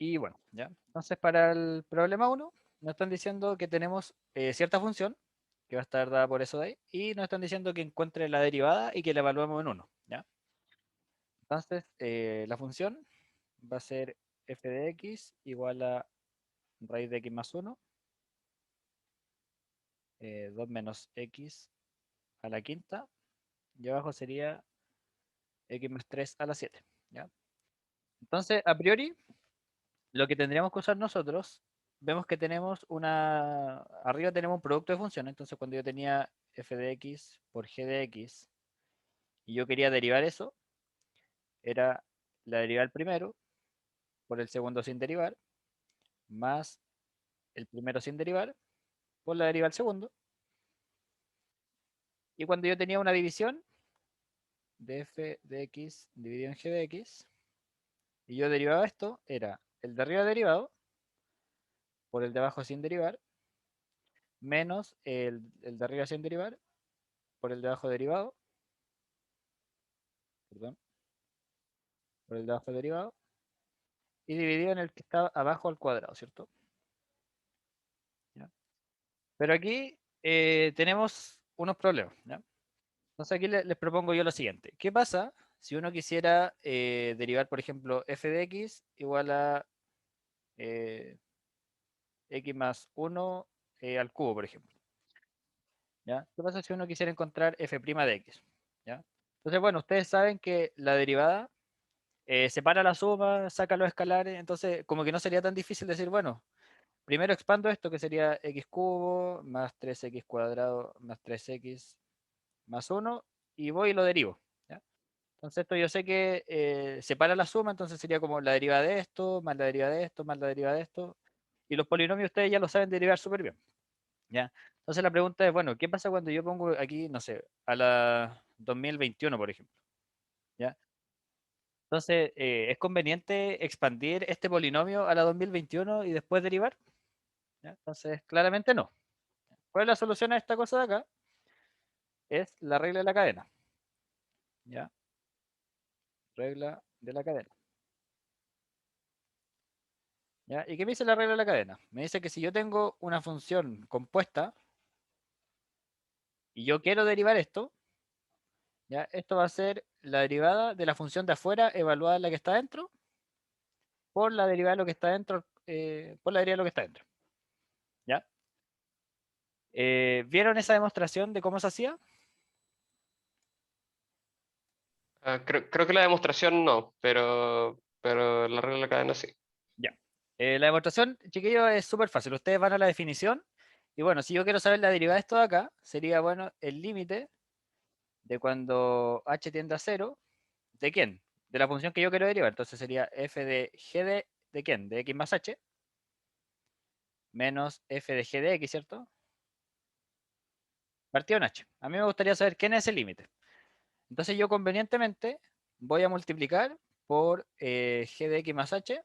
Y bueno, ya. Entonces, para el problema 1, nos están diciendo que tenemos cierta función que va a estar dada por eso de ahí, y nos están diciendo que encuentre la derivada y que la evaluemos en 1, ¿ya? Entonces, la función va a ser f de x igual a raíz de x más 1, 2 menos x a la quinta, y abajo sería x más 3 a la 7, ¿ya? Entonces, a priori, lo que tendríamos que usar nosotros, vemos que tenemos arriba tenemos un producto de funciones, entonces cuando yo tenía f de x por g de x y yo quería derivar eso, era la derivada del primero por el segundo sin derivar, más el primero sin derivar por la derivada del segundo, y cuando yo tenía una división de f de x dividido en g de x, y yo derivaba esto, era el de arriba derivado por el de abajo sin derivar, menos el de arriba sin derivar por el de abajo derivado, perdón, por el de abajo derivado, y dividido en el que está abajo al cuadrado, ¿cierto? ¿Ya? Pero aquí tenemos unos problemas, ¿ya? Entonces aquí les propongo yo lo siguiente. ¿Qué pasa si uno quisiera derivar, por ejemplo, f de x igual a eh, x más 1 al cubo, por ejemplo? ¿Ya? ¿Qué pasa si uno quisiera encontrar f' de x? ¿Ya? Entonces, bueno, ustedes saben que la derivada separa la suma, saca los escalares, entonces como que no sería tan difícil decir, bueno, primero expando esto que sería x cubo más 3x cuadrado más 3x más 1 y voy y lo derivo, ¿ya? Entonces esto yo sé que separa la suma, entonces sería como la derivada de esto, más la derivada de esto, más la derivada de esto. Y los polinomios ustedes ya lo saben derivar súper bien, ¿ya? Entonces la pregunta es, bueno, ¿qué pasa cuando yo pongo aquí, no sé, a la 2021, por ejemplo? ¿Ya? Entonces, ¿es conveniente expandir este polinomio a la 2021 y después derivar? ¿Ya? Entonces, claramente no. ¿Cuál es la solución a esta cosa de acá? Es la regla de la cadena. ¿Ya? Regla de la cadena. ¿Ya? ¿Y qué me dice la regla de la cadena? Me dice que si yo tengo una función compuesta y yo quiero derivar esto, ¿ya? Esto va a ser la derivada de la función de afuera evaluada en la que está dentro por la derivada de lo que está dentro, por la derivada de lo que está dentro. ¿Ya? ¿Vieron esa demostración de cómo se hacía? Creo que la demostración no, pero la regla de la cadena sí. Ya. La demostración, chiquillos, es súper fácil. Ustedes van a la definición y bueno, si yo quiero saber la derivada de esto de acá, sería, bueno, el límite de cuando h tiende a cero, ¿de quién? De la función que yo quiero derivar. Entonces sería f de g de quién? De x más h, menos f de g de x, ¿cierto? Partido en h. A mí me gustaría saber quién es el límite. Entonces yo convenientemente voy a multiplicar por g de x más h,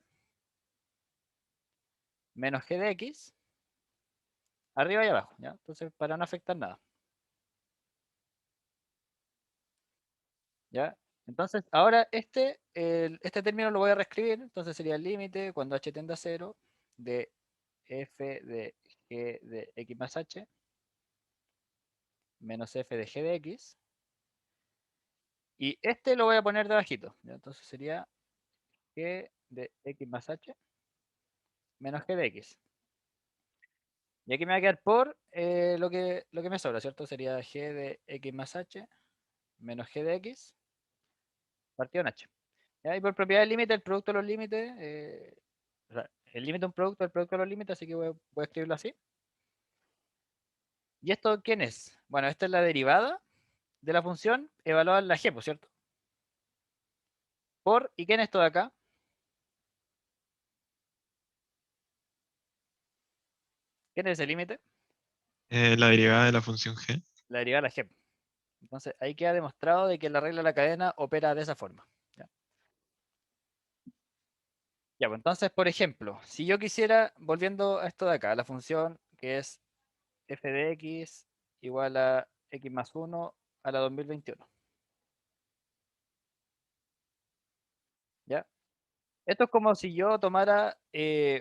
menos g de x, arriba y abajo, ¿ya? Entonces, para no afectar nada, ¿ya? Entonces, ahora este término lo voy a reescribir, entonces sería el límite cuando h tiende a cero de f de g de x más h menos f de g de x, y este lo voy a poner debajito, ¿ya? Entonces sería g de x más h menos g de x. Y aquí me va a quedar por lo que me sobra, ¿cierto? Sería g de x más h menos g de x partido en h. ¿Ya? Y por propiedad del límite, el producto de los límites, o sea, el límite es un producto, el producto de los límites, así que voy a escribirlo así. ¿Y esto quién es? Bueno, esta es la derivada de la función evaluada en la g, ¿por cierto? ¿Y quién es esto de acá? ¿Quién es el límite? La derivada de la función g. La derivada de la g. Entonces, ahí queda demostrado de que la regla de la cadena opera de esa forma. ¿Ya? Ya, pues entonces, por ejemplo, si yo quisiera, volviendo a esto de acá, la función que es f de x igual a x más 1 a la 2021. ¿Ya? Esto es como si yo tomara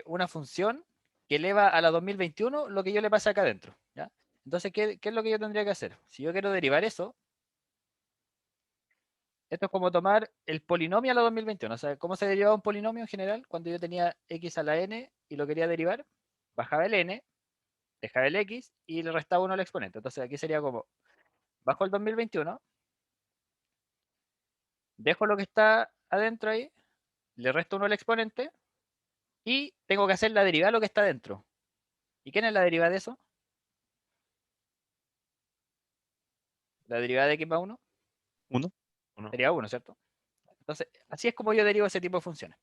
una función que eleva a la 2021 lo que yo le pase acá adentro, ¿ya? Entonces, ¿qué es lo que yo tendría que hacer? Si yo quiero derivar eso, esto es como tomar el polinomio a la 2021. O sea, ¿cómo se derivaba un polinomio en general? Cuando yo tenía x a la n y lo quería derivar, bajaba el n, dejaba el x y le restaba 1 al exponente. Entonces aquí sería como, bajo el 2021, dejo lo que está adentro ahí, le resto 1 al exponente y tengo que hacer la derivada de lo que está adentro. ¿Y quién es la derivada de eso? La derivada de x más 1 1. sería 1, ¿cierto? Entonces, así es como yo derivo ese tipo de funciones.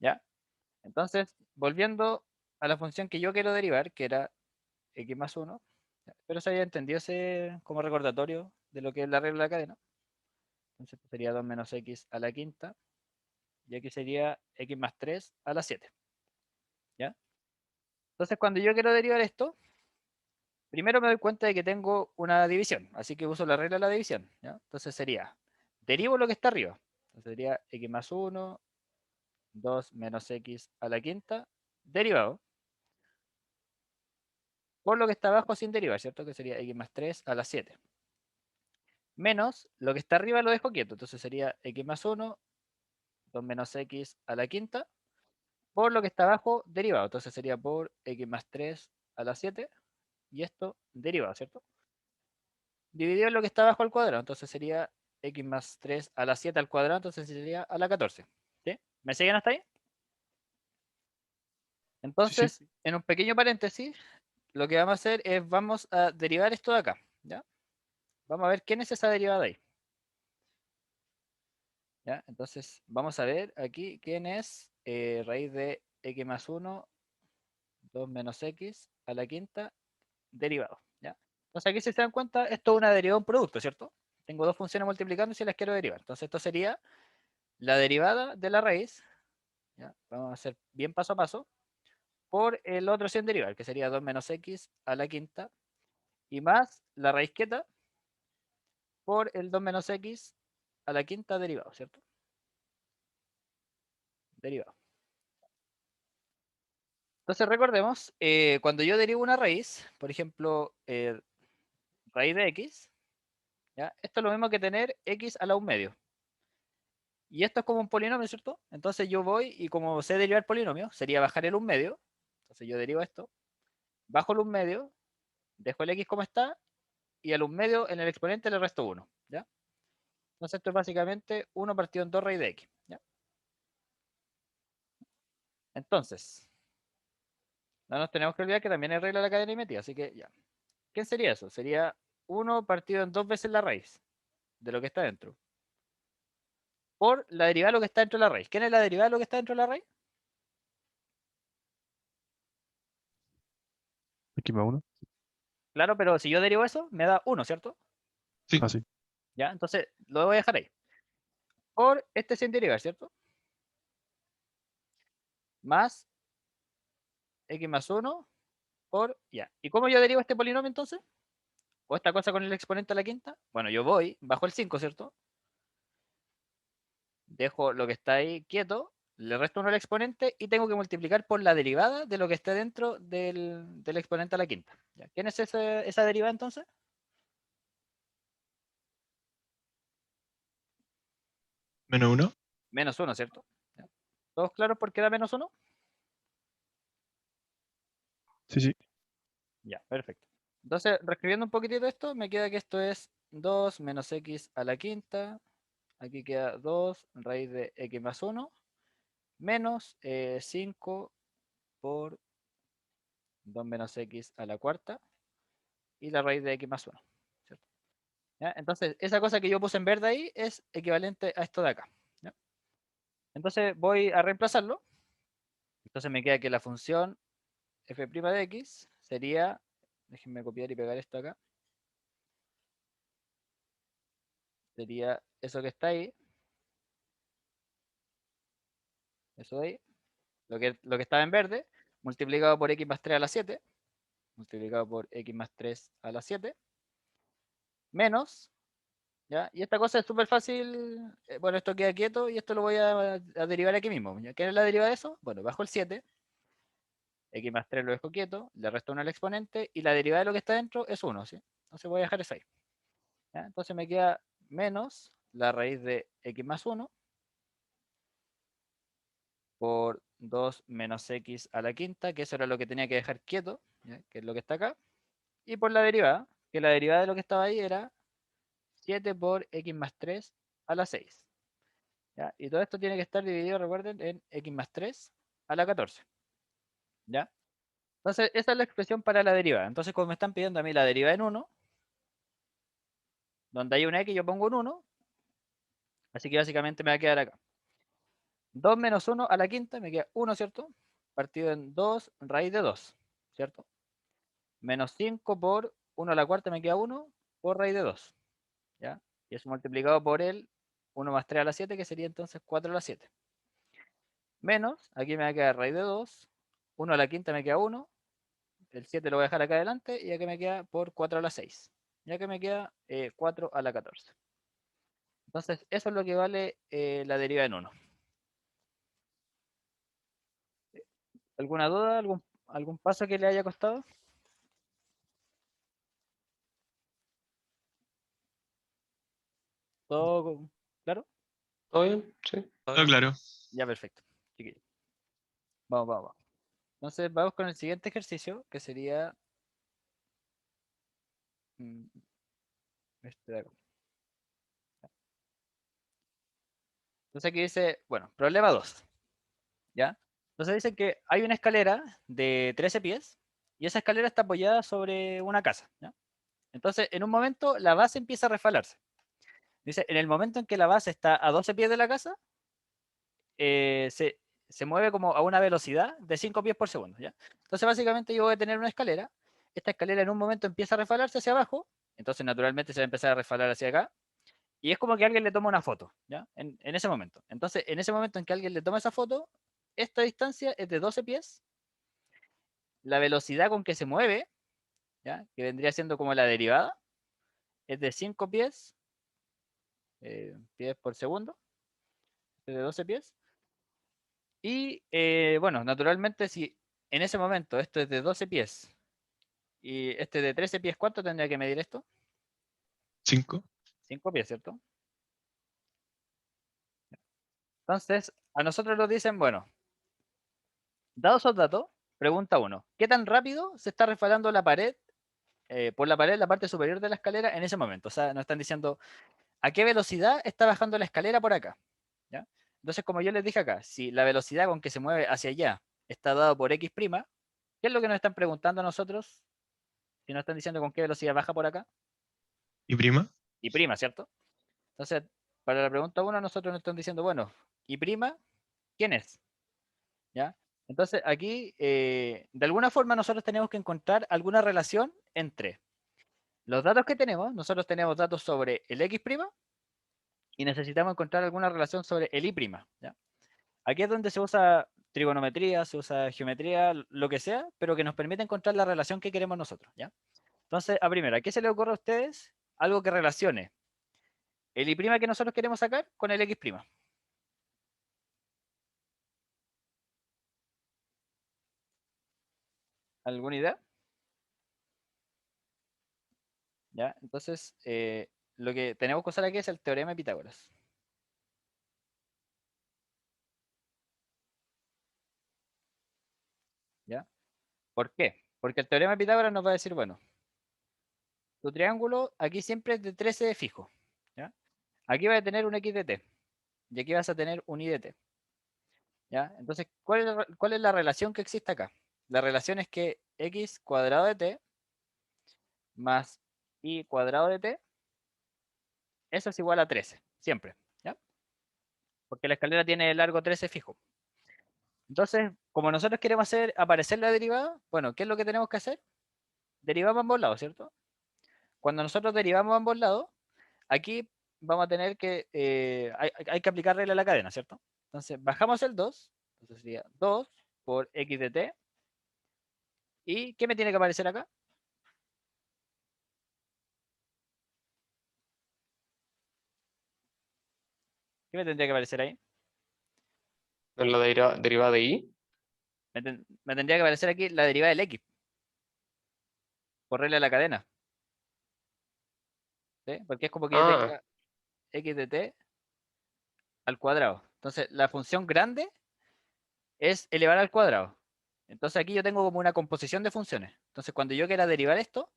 ¿Ya? Entonces, volviendo a la función que yo quiero derivar, que era x más 1, pero se había entendido ese como recordatorio de lo que es la regla de la cadena. Entonces esto sería 2 menos x a la quinta, y aquí sería x más 3 a la 7. ¿Ya? Entonces, cuando yo quiero derivar esto, primero me doy cuenta de que tengo una división, así que uso la regla de la división. ¿Ya? Entonces sería, derivo lo que está arriba. Entonces sería x más 1, 2 menos x a la quinta, derivado, por lo que está abajo sin derivar, ¿cierto? Que sería x más 3 a la 7. Menos lo que está arriba lo dejo quieto, entonces sería x más 1, 2 menos x a la quinta, por lo que está abajo derivado, entonces sería por x más 3 a la 7, y esto derivado, ¿cierto? Dividido en lo que está abajo al cuadrado, entonces sería x más 3 a la 7 al cuadrado, entonces sería a la 14. ¿Sí? ¿Me siguen hasta ahí? Sí, sí. Entonces, en un pequeño paréntesis, lo que vamos a hacer es, vamos a derivar esto de acá, ¿ya? Vamos a ver quién es esa derivada ahí. ¿Ya? Entonces, vamos a ver aquí quién es raíz de x más 1, 2 menos x a la quinta, derivado. ¿Ya? Entonces, aquí si se dan cuenta, esto es una derivada de un producto, ¿cierto? Tengo dos funciones multiplicando y si las quiero derivar. Entonces, esto sería la derivada de la raíz, ¿ya? Vamos a hacer bien paso a paso, por el otro sin derivar, que sería 2 menos x a la quinta, y más la raíz quieta por el 2 menos x a la quinta derivado, ¿cierto? Derivado. Entonces recordemos, cuando yo derivo una raíz, por ejemplo, raíz de x, ¿ya? Esto es lo mismo que tener x a la 1 medio. Y esto es como un polinomio, ¿cierto? Entonces yo voy y como sé derivar polinomio, sería bajar el 1 medio. Entonces yo derivo esto, bajo el 1 medio, dejo el x como está, y al 1 medio en el exponente le resto 1, ¿ya? Entonces esto es básicamente 1 partido en 2 raíz de x, ¿ya? Entonces, no nos tenemos que olvidar que también hay regla de la cadena aritmética, así que ya. ¿Qué sería eso? Sería 1 partido en 2 veces la raíz de lo que está dentro, por la derivada de lo que está dentro de la raíz. ¿Quién es la derivada de lo que está dentro de la raíz? X más 1. Claro, pero si yo derivo eso, me da 1, ¿cierto? Sí. Ah, sí. ¿Ya? Entonces, lo voy a dejar ahí. Por este sin derivar, ¿cierto? Más x más 1 por, ya. ¿Y cómo yo derivo este polinomio entonces? ¿O esta cosa con el exponente a la quinta? Bueno, yo voy, bajo el 5, ¿cierto? Dejo lo que está ahí quieto, le resto 1 al exponente y tengo que multiplicar por la derivada de lo que esté dentro del exponente a la quinta. ¿Ya? ¿Quién es esa derivada entonces? Menos 1. Menos 1, ¿cierto? ¿Ya? ¿Todos claros por qué da menos 1? Sí, sí. Ya, perfecto. Entonces, reescribiendo un poquitito esto, me queda que esto es 2 menos x a la quinta. Aquí queda 2 raíz de x más 1 menos 5 por 2 menos x a la cuarta y la raíz de x más 1. ¿Cierto? ¿Ya? Entonces, esa cosa que yo puse en verde ahí es equivalente a esto de acá. ¿Ya? Entonces, voy a reemplazarlo. Entonces, me queda que la función f' de x sería, déjenme copiar y pegar esto acá, sería eso que está ahí, eso de ahí, lo que estaba en verde, multiplicado por x más 3 a la 7, multiplicado por x más 3 a la 7, menos ¿Ya? Y esta cosa es súper fácil. Bueno, esto queda quieto y esto lo voy a derivar aquí mismo. ¿Ya? ¿Qué es la deriva de eso? Bueno, bajo el 7, x más 3 lo dejo quieto, le resto 1 al exponente y la derivada de lo que está dentro es 1, ¿sí? Entonces voy a dejar eso ahí. ¿Ya? Entonces me queda menos la raíz de x más 1 por 2 menos x a la quinta, que eso era lo que tenía que dejar quieto, ¿ya? Que es lo que está acá. Y por la derivada, que la derivada de lo que estaba ahí era 7 por x más 3 a la 6. ¿Ya? Y todo esto tiene que estar dividido, recuerden, en x más 3 a la 14. ¿Ya? Entonces, esa es la expresión para la derivada. Entonces, como me están pidiendo a mí la derivada en 1, donde hay una x yo pongo un 1, así que básicamente me va a quedar acá. 2 menos 1 a la quinta me queda 1, ¿cierto? Partido en 2 raíz de 2, ¿cierto? Menos 5 por 1 a la cuarta me queda 1 por raíz de 2, ¿ya? Y eso multiplicado por el 1 más 3 a la 7, que sería entonces 4 a la 7. Menos, aquí me va a quedar raíz de 2, 1 a la quinta me queda 1, el 7 lo voy a dejar acá adelante y aquí me queda por 4 a la 6, ya que me queda 4 a la 14. Entonces, eso es lo que vale la derivada en 1. ¿Alguna duda? ¿Algún paso que le haya costado? ¿Todo claro? ¿Todo bien? Sí. Todo claro. Ya, perfecto. Chiquillos. Vamos, vamos, vamos. Entonces, vamos con el siguiente ejercicio, que sería mm, este de acá. Entonces aquí dice, bueno, problema 2, ¿ya? Entonces dice que hay una escalera de 13 pies y esa escalera está apoyada sobre una casa, ¿ya? Entonces, en un momento, la base empieza a resbalarse. Dice, en el momento en que la base está a 12 pies de la casa, se mueve como a una velocidad de 5 pies por segundo, ¿ya? Entonces, básicamente yo voy a tener una escalera. Esta escalera en un momento empieza a resbalarse hacia abajo, entonces naturalmente se va a empezar a resbalar hacia acá, y es como que alguien le toma una foto, ¿ya? En ese momento. Entonces, en ese momento en que alguien le toma esa foto, esta distancia es de 12 pies, la velocidad con que se mueve, ¿ya? Que vendría siendo como la derivada, es de 5 pies, pies por segundo, de 12 pies. Y bueno, naturalmente, si en ese momento esto es de 12 pies y este de 13 pies, ¿cuánto tendría que medir esto? 5. 5 pies, ¿cierto? Entonces, a nosotros nos dicen, bueno, dados esos datos, pregunta 1, ¿qué tan rápido se está resbalando la pared, por la pared, la parte superior de la escalera en ese momento? O sea, nos están diciendo, ¿a qué velocidad está bajando la escalera por acá? ¿Ya? Entonces, como yo les dije acá, si la velocidad con que se mueve hacia allá está dado por x', ¿qué es lo que nos están preguntando a nosotros? Si nos están diciendo con qué velocidad baja por acá, ¿Y prima? y prima, ¿cierto? Entonces, para la pregunta 1, nosotros nos están diciendo, bueno, ¿y prima quién es? ¿Ya? Entonces, aquí, de alguna forma, nosotros tenemos que encontrar alguna relación entre los datos que tenemos. Nosotros tenemos datos sobre el x' y necesitamos encontrar alguna relación sobre el y'. ¿Ya? Aquí es donde se usa trigonometría, se usa geometría, lo que sea, pero que nos permite encontrar la relación que queremos nosotros. ¿Ya? Entonces, a primera, ¿qué se le ocurre a ustedes? Algo que relacione el y' que nosotros queremos sacar con el x'. ¿Alguna idea? ¿Ya? Entonces, lo que tenemos que usar aquí es el teorema de Pitágoras. ¿Ya? ¿Por qué? Porque el teorema de Pitágoras nos va a decir, bueno, tu triángulo aquí siempre es de 13 fijo. ¿Ya? Aquí vas a tener un x de t y aquí vas a tener un y de t. ¿Ya? Entonces, ¿cuál es la relación que existe acá? La relación es que x cuadrado de t más y cuadrado de t, eso es igual a 13, siempre. ¿Ya? Porque la escalera tiene el largo 13 fijo. Entonces, como nosotros queremos hacer aparecer la derivada, bueno, ¿qué es lo que tenemos que hacer? Derivamos ambos lados, ¿cierto? Cuando nosotros derivamos ambos lados, aquí vamos a tener que, hay que aplicar regla a la cadena, ¿cierto? Entonces, bajamos el 2, entonces sería 2 por x de t. ¿Y qué me tiene que aparecer acá? ¿Qué me tendría que aparecer ahí? En la derivada de y. Me tendría que aparecer aquí la derivada del x, por regla de la cadena. ¿Sí? Porque es como que yo Ah, tenga x de t al cuadrado. Entonces, la función grande es elevar al cuadrado. Entonces, aquí yo tengo como una composición de funciones. Entonces, cuando yo quiera derivar esto,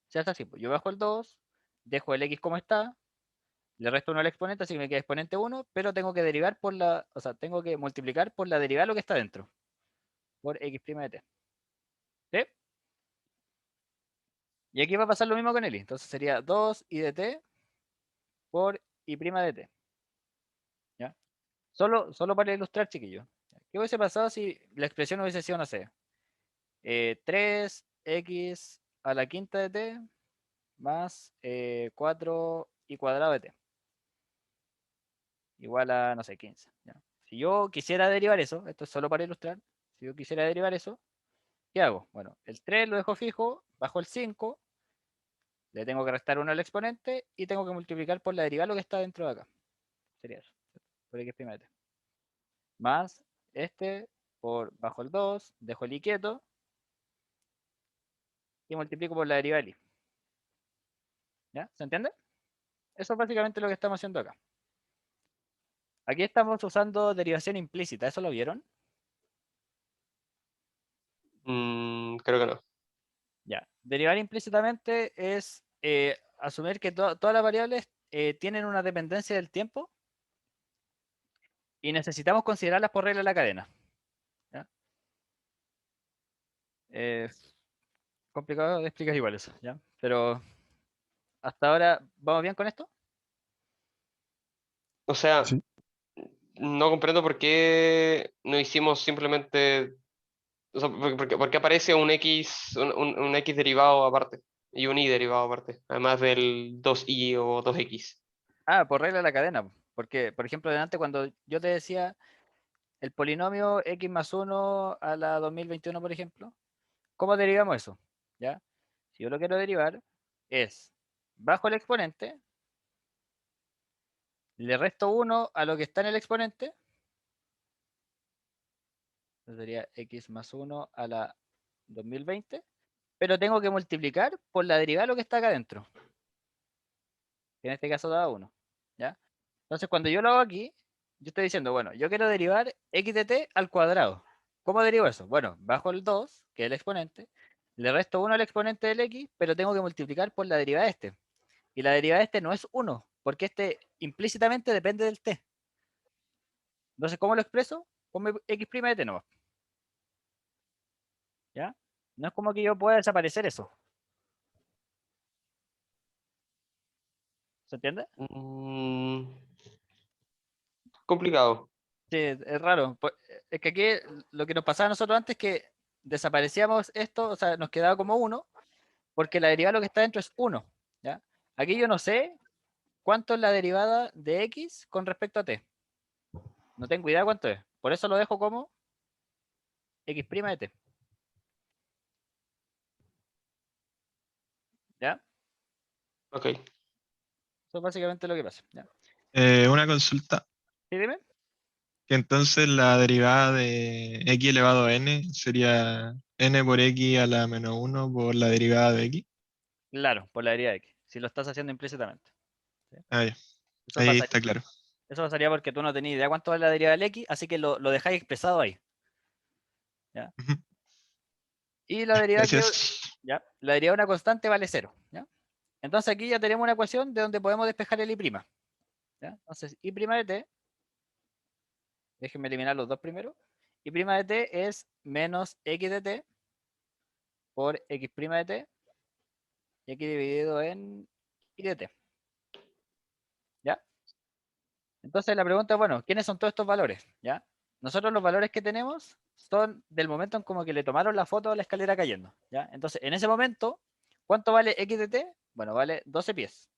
se hace así. Pues yo bajo el 2, dejo el x como está, le resto 1 al exponente, así que me queda exponente 1, pero tengo que derivar por la, o sea, tengo que multiplicar por la derivada de lo que está dentro, por x' de t. ¿Sí? Y aquí va a pasar lo mismo con el y. Entonces sería 2i de t por i' de t. ¿Ya? Solo para ilustrar, chiquillos. ¿Qué hubiese pasado si la expresión hubiese sido, no sé, 3x a la quinta de t más 4i cuadrado de t? Igual a, no sé, 15. ¿Ya? Si yo quisiera derivar eso, esto es solo para ilustrar, si yo quisiera derivar eso, ¿qué hago? Bueno, el 3 lo dejo fijo, bajo el 5, le tengo que restar 1 al exponente y tengo que multiplicar por la derivada lo que está dentro de acá. Sería eso, por x' de t. Más este por bajo el 2, dejo el i quieto y multiplico por la derivada del i. ¿Ya? ¿Se entiende? Eso es básicamente lo que estamos haciendo acá. Aquí estamos usando derivación implícita, ¿eso lo vieron? creo que no. Ya. Derivar implícitamente es asumir que todas las variables tienen una dependencia del tiempo y necesitamos considerarlas por regla de la cadena. ¿Ya? Complicado de explicar igual eso, ¿ya? Pero hasta ahora, ¿vamos bien con esto? O sea, Sí. no comprendo por qué no hicimos simplemente. O sea, por qué aparece un X, un X derivado aparte y un Y derivado aparte, además del 2Y o 2X. Ah, por regla de la cadena. Porque, por ejemplo, delante cuando yo te decía el polinomio x más 1 a la 2021, por ejemplo, ¿cómo derivamos eso? ¿Ya? Si yo lo quiero derivar, es bajo el exponente, le resto 1 a lo que está en el exponente, eso sería x más 1 a la 2020, pero tengo que multiplicar por la derivada de lo que está acá adentro, que en este caso da 1. ¿Ya? Entonces, cuando yo lo hago aquí, yo estoy diciendo, bueno, yo quiero derivar x de t al cuadrado. ¿Cómo derivo eso? Bueno, bajo el 2, que es el exponente, le resto 1 al exponente del x, pero tengo que multiplicar por la derivada de este. Y la derivada de este no es 1, porque este implícitamente depende del t. Entonces, ¿cómo lo expreso? Ponme x' de t nomás. ¿Ya? No es como que yo pueda desaparecer eso. ¿Se entiende? Mm, complicado. Sí, es raro. Es que aquí lo que nos pasaba a nosotros antes es que desaparecíamos esto, o sea, nos quedaba como 1, porque la derivada de lo que está dentro es 1. ¿Ya? Aquí yo no sé cuánto es la derivada de x con respecto a t. No tengo idea cuánto es. Por eso lo dejo como x' de t. ¿Ya? Ok. Eso es básicamente lo que pasa. ¿Ya? Una consulta. ¿Sí, dime? Que entonces la derivada de x elevado a n sería n por x a la menos 1 por la derivada de x. Claro, por la derivada de x. Si lo estás haciendo implícitamente. ¿Sí? Ah, ya. Eso Ahí pasaría, está claro. eso pasaría porque tú no tenías idea cuánto es la derivada del x, así que lo dejáis expresado ahí. ¿Ya? Ujú. Y la derivada que, Gracias. ¿ya? La derivada de una constante vale 0. ¿Ya? Entonces aquí ya tenemos una ecuación de donde podemos despejar el i'. ¿Ya? Entonces, i' de t, déjenme eliminar los dos primero. I' de t es menos x de t por x' de t, y aquí dividido en i de t. ¿Ya? Entonces la pregunta es, bueno, ¿quiénes son todos estos valores? ¿Ya? Nosotros los valores que tenemos son del momento en como que le tomaron la foto a la escalera cayendo. ¿Ya? Entonces, en ese momento, ¿cuánto vale x de t? Bueno, vale 12 pies.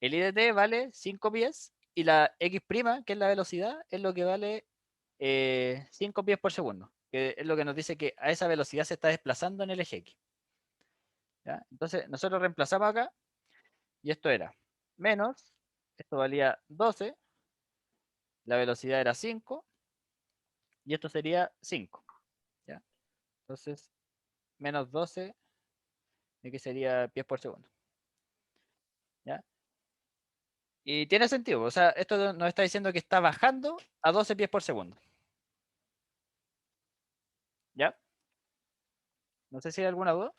El i de t vale 5 pies y la x', que es la velocidad, es lo que vale 5 pies por segundo, que es lo que nos dice que a esa velocidad se está desplazando en el eje X. ¿Ya? Entonces, nosotros reemplazamos acá y esto era menos, esto valía 12 la velocidad era 5, y esto sería 5. ¿Ya? Entonces, menos 12, que sería pies por segundo. ¿Ya? Y tiene sentido, o sea, esto nos está diciendo que está bajando a 12 pies por segundo. ¿Ya? No sé si hay alguna duda.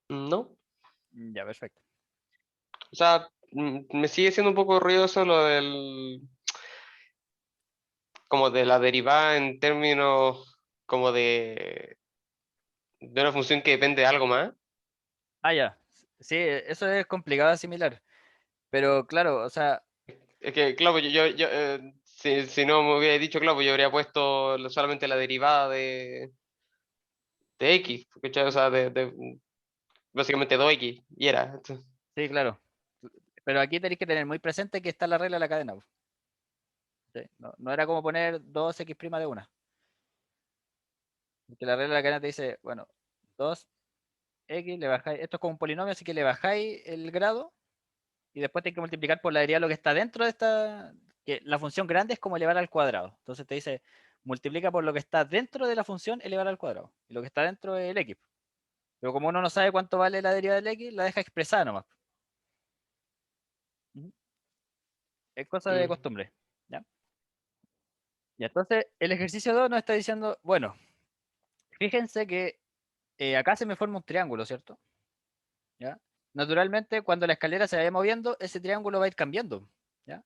No. Ya, perfecto. O sea, me sigue siendo un poco ruidoso lo del, como de la derivada en términos como de una función que depende de algo más. Ah, ya. Sí, eso es complicado de asimilar. Pero claro, o sea, Es que, claro, si no me hubiera dicho, claro, yo habría puesto solamente la derivada de x, ¿cachai? O sea, básicamente 2x, y era. Entonces, sí, claro. Pero aquí tenéis que tener muy presente que está la regla de la cadena. ¿Sí? No era como poner 2x' de una. Porque la regla de la cadena te dice, bueno, 2x le bajáis, esto es como un polinomio, así que le bajáis el grado y después tienes que multiplicar por la derivada lo que está dentro de esta, que la función grande es como elevar al cuadrado. Entonces te dice, multiplica por lo que está dentro de la función elevar al cuadrado. Y lo que está dentro es el x. Pero como uno no sabe cuánto vale la derivada del x, la deja expresada nomás. Ujú. Es cosa de mm, costumbre. ¿Ya? Y entonces el ejercicio 2 nos está diciendo, bueno, fíjense que acá se me forma un triángulo, ¿cierto? ¿Ya? Naturalmente, cuando la escalera se vaya moviendo, ese triángulo va a ir cambiando. ¿Ya?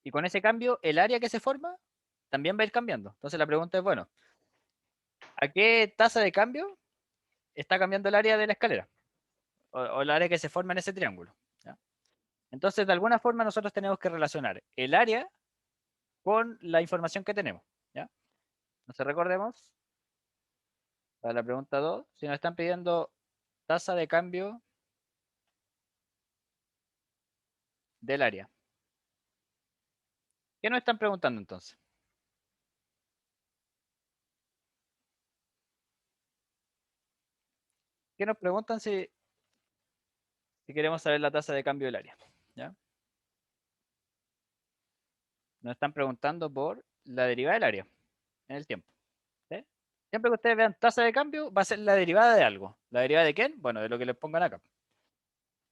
Y con ese cambio, el área que se forma también va a ir cambiando. Entonces la pregunta es, bueno, ¿a qué tasa de cambio está cambiando el área de la escalera? O el área que se forma en ese triángulo. ¿Ya? Entonces, de alguna forma, nosotros tenemos que relacionar el área con la información que tenemos. ¿Ya? Entonces, recordemos, para la pregunta 2, si nos están pidiendo tasa de cambio del área. ¿Qué nos están preguntando entonces? ¿Qué nos preguntan si queremos saber la tasa de cambio del área? ¿Ya? Nos están preguntando por la derivada del área en el tiempo. ¿Sí? Siempre que ustedes vean tasa de cambio, va a ser la derivada de algo. ¿La derivada de quién? Bueno, de lo que les pongan acá.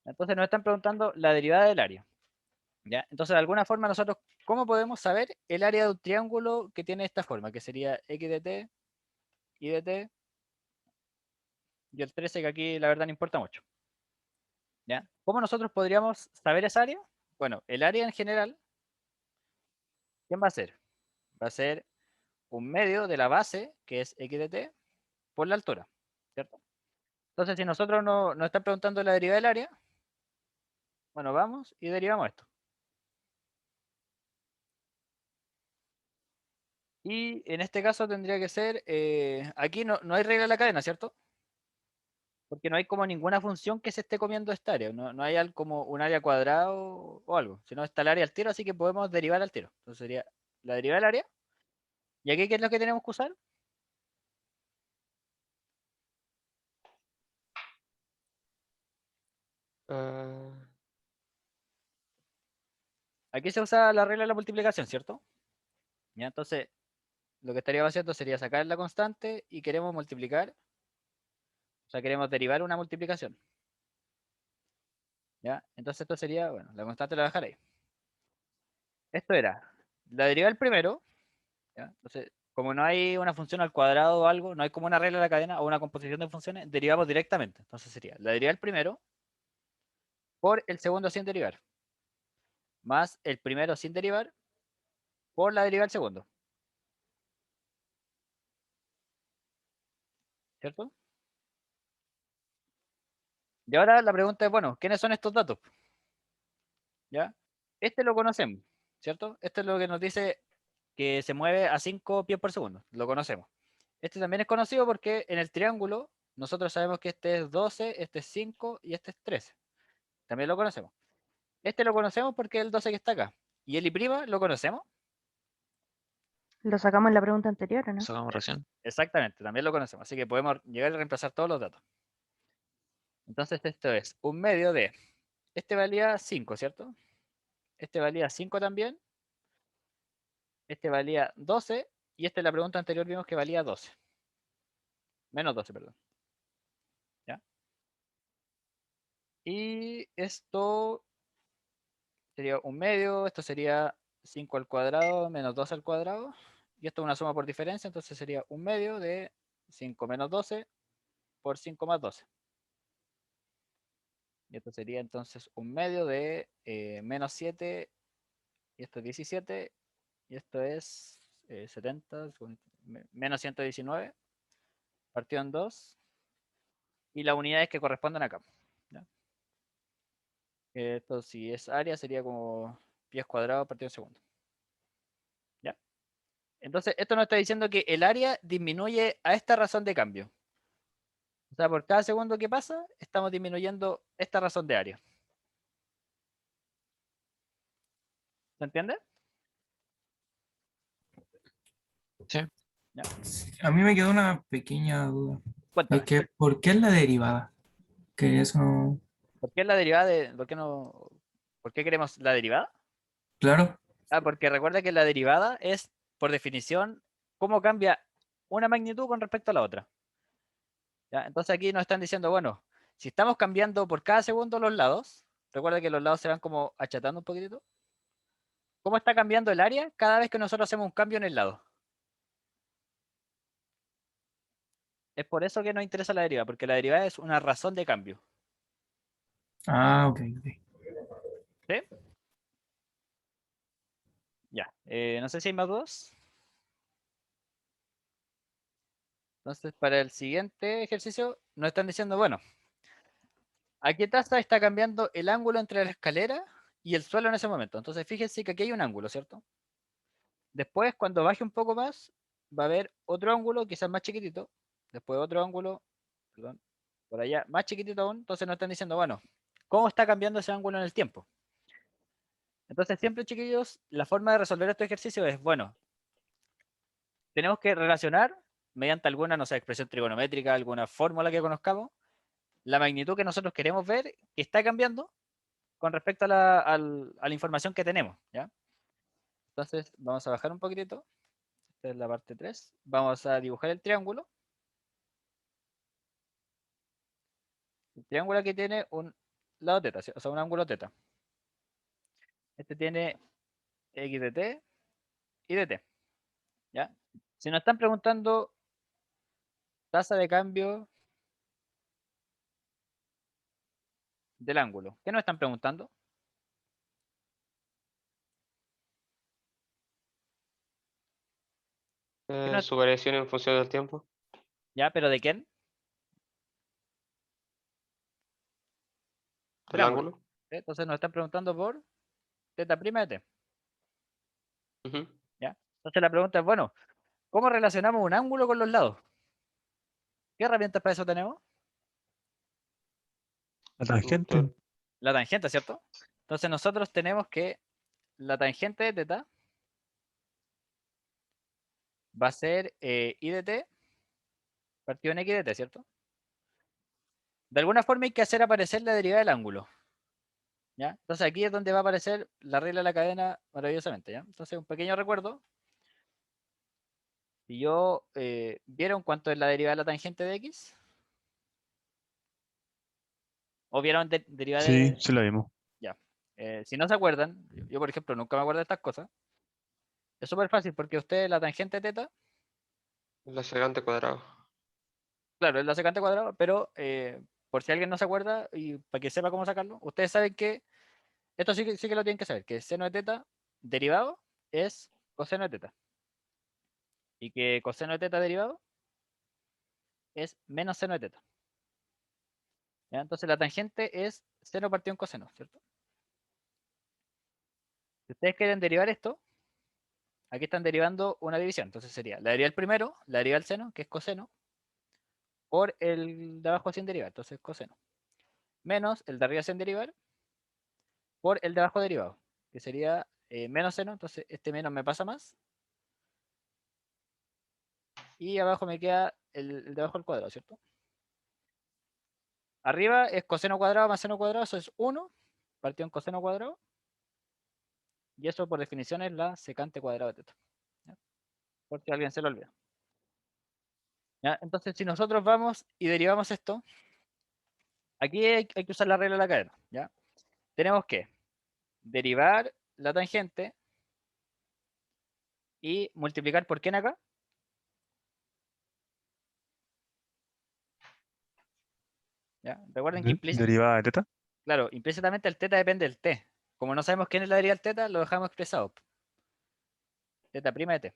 Entonces nos están preguntando la derivada del área. ¿Ya? Entonces, de alguna forma, nosotros, ¿cómo podemos saber el área de un triángulo que tiene esta forma? Que sería x de t, y de t, y el 13, que aquí la verdad no importa mucho. ¿Ya? ¿Cómo nosotros podríamos saber esa área? Bueno, el área en general, ¿quién va a ser? Va a ser un medio de la base, que es x de t, por la altura, ¿cierto? Entonces, si nosotros nos están preguntando la derivada del área, bueno, vamos y derivamos esto. Y en este caso tendría que ser, aquí no hay regla de la cadena, ¿cierto? Porque no hay como ninguna función que se esté comiendo esta área. No hay algo como un área cuadrada o algo. Sino está el área al tiro, así que podemos derivar al tiro. Entonces sería la derivada del área. ¿Y aquí qué es lo que tenemos que usar? ah, Aquí se usa la regla de la multiplicación, ¿cierto? Ya, entonces lo que estaríamos haciendo sería sacar la constante y queremos multiplicar, o sea, queremos derivar una multiplicación. ¿Ya? Entonces esto sería, bueno, la constante la voy a dejar ahí. Esto era la derivada del primero. ¿Ya? Entonces, como no hay una función al cuadrado o algo, no hay como una regla de la cadena o una composición de funciones, derivamos directamente. Entonces sería la derivada del primero por el segundo sin derivar, más el primero sin derivar por la derivada del segundo. ¿Cierto? Y ahora la pregunta es, bueno, ¿quiénes son estos datos? ¿Ya? Este lo conocemos, ¿cierto? Este es lo que nos dice que se mueve a 5 pies por segundo. Lo conocemos. Este también es conocido porque en el triángulo nosotros sabemos que este es 12, este es 5 y este es 13. También lo conocemos. Este lo conocemos porque es el 12 que está acá. ¿Y el I' lo conocemos? Lo sacamos en la pregunta anterior, ¿o no? Sacamos recién. Exactamente, también lo conocemos. Así que podemos llegar a reemplazar todos los datos. Entonces esto es un medio de este valía 5, ¿cierto? Este valía 5 también. Este valía 12. Y este en la pregunta anterior vimos que valía 12. Menos 12, perdón. ¿Ya? Y esto sería un medio. Esto sería 5 al cuadrado menos 12 al cuadrado. Y esto es una suma por diferencia. Entonces sería un medio de 5 menos 12 por 5 más 12. Y esto sería entonces un medio de menos 7. Y esto es 17. Y esto es 70. Menos 119. Partido en 2. Y las unidades que corresponden acá. ¿Ya? Esto si es área sería como pies cuadrados partido en segundo. ¿Ya? Entonces esto nos está diciendo que el área disminuye a esta razón de cambio. O sea, por cada segundo que pasa, estamos disminuyendo esta razón de área. ¿Se entiende? Sí. ¿Ya? A mí me quedó una pequeña duda. Es Cuéntame. que, ¿por qué es la derivada? Que eso no... ¿Por qué la derivada de... ¿Por qué queremos la derivada? Claro. Ah, porque recuerda que la derivada es, por definición, cómo cambia una magnitud con respecto a la otra. ¿Ya? Entonces aquí nos están diciendo, bueno, si estamos cambiando por cada segundo los lados, recuerda que los lados se van como achatando un poquitito. ¿Cómo está cambiando el área cada vez que nosotros hacemos un cambio en el lado? Es por eso que nos interesa la derivada, porque la derivada es una razón de cambio. Ah, ok, ok. ¿Sí? Ya. No sé si hay más dudas. Entonces, para el siguiente ejercicio, nos están diciendo, bueno, ¿a qué tasa está cambiando el ángulo entre la escalera y el suelo en ese momento? Entonces, fíjense que aquí hay un ángulo, ¿cierto? Después, cuando baje un poco más, va a haber otro ángulo, quizás más chiquitito. Después otro ángulo, perdón, por allá, más chiquitito aún. Entonces nos están diciendo, bueno, ¿cómo está cambiando ese ángulo en el tiempo? Entonces, siempre, chiquillos, la forma de resolver este ejercicio es, bueno, tenemos que relacionar mediante alguna, no sé, expresión trigonométrica, alguna fórmula que conozcamos, la magnitud que nosotros queremos ver que está cambiando con respecto a la información que tenemos, ¿ya? Entonces, vamos a bajar un poquitito. Esta es la parte 3. Vamos a dibujar el triángulo. El triángulo aquí tiene un lado teta, o sea, un ángulo teta. Este tiene x de t y de t, ¿ya? Si nos están preguntando tasa de cambio del ángulo, ¿qué nos están preguntando? ¿Qué nos- Su variación en función del tiempo. ¿Ya? ¿Pero de quién? Del Del ángulo. ángulo. ¿Sí? Entonces nos están preguntando por teta prima de t, Ujú. ¿ya? Entonces la pregunta es, bueno, ¿cómo relacionamos un ángulo con los lados? ¿Qué herramientas para eso tenemos? La tangente. La tangente, ¿cierto? Entonces nosotros tenemos que la tangente de teta va a ser I de t partido en x de t, ¿cierto? De alguna forma hay que hacer aparecer la derivada del ángulo, ¿ya? Entonces aquí es donde va a aparecer la regla de la cadena maravillosamente, ¿ya? Entonces un pequeño recuerdo. Si yo, ¿vieron cuánto es la derivada de la tangente de x? ¿O vieron derivada Sí, de...? sí la vimos. Ya. Si no se acuerdan, yo por ejemplo nunca me acuerdo de estas cosas. Es súper fácil porque usted la tangente de teta, La secante cuadrado. claro, es la secante cuadrada, pero por si alguien no se acuerda y para que sepa cómo sacarlo, ustedes saben que esto sí que lo tienen que saber, que seno de teta derivado es coseno de teta. Y que coseno de teta derivado es menos seno de teta. ¿Ya? Entonces la tangente es seno partido en coseno, ¿cierto? Si ustedes quieren derivar esto, aquí están derivando una división. Entonces sería la derivada del primero, la derivada del seno, que es coseno, por el de abajo sin derivar, entonces coseno. Menos el de arriba sin derivar, por el de abajo derivado, que sería menos seno, entonces este menos me pasa más. Y abajo me queda el de abajo al cuadrado, ¿cierto? Arriba es coseno cuadrado más seno cuadrado, eso es 1. partido en coseno cuadrado. Y eso por definición es la secante cuadrado de teta. ¿Ya? Por si alguien se lo olvida. ¿Ya? Entonces, si nosotros vamos y derivamos esto, aquí hay que usar la regla de la cadena. ¿Ya? Tenemos que derivar la tangente y multiplicar por quién acá. ¿Ya? Recuerden que Derivada de teta. claro, implícitamente el teta depende del t. Como no sabemos quién es la derivada del teta, lo dejamos expresado. Teta prima de t.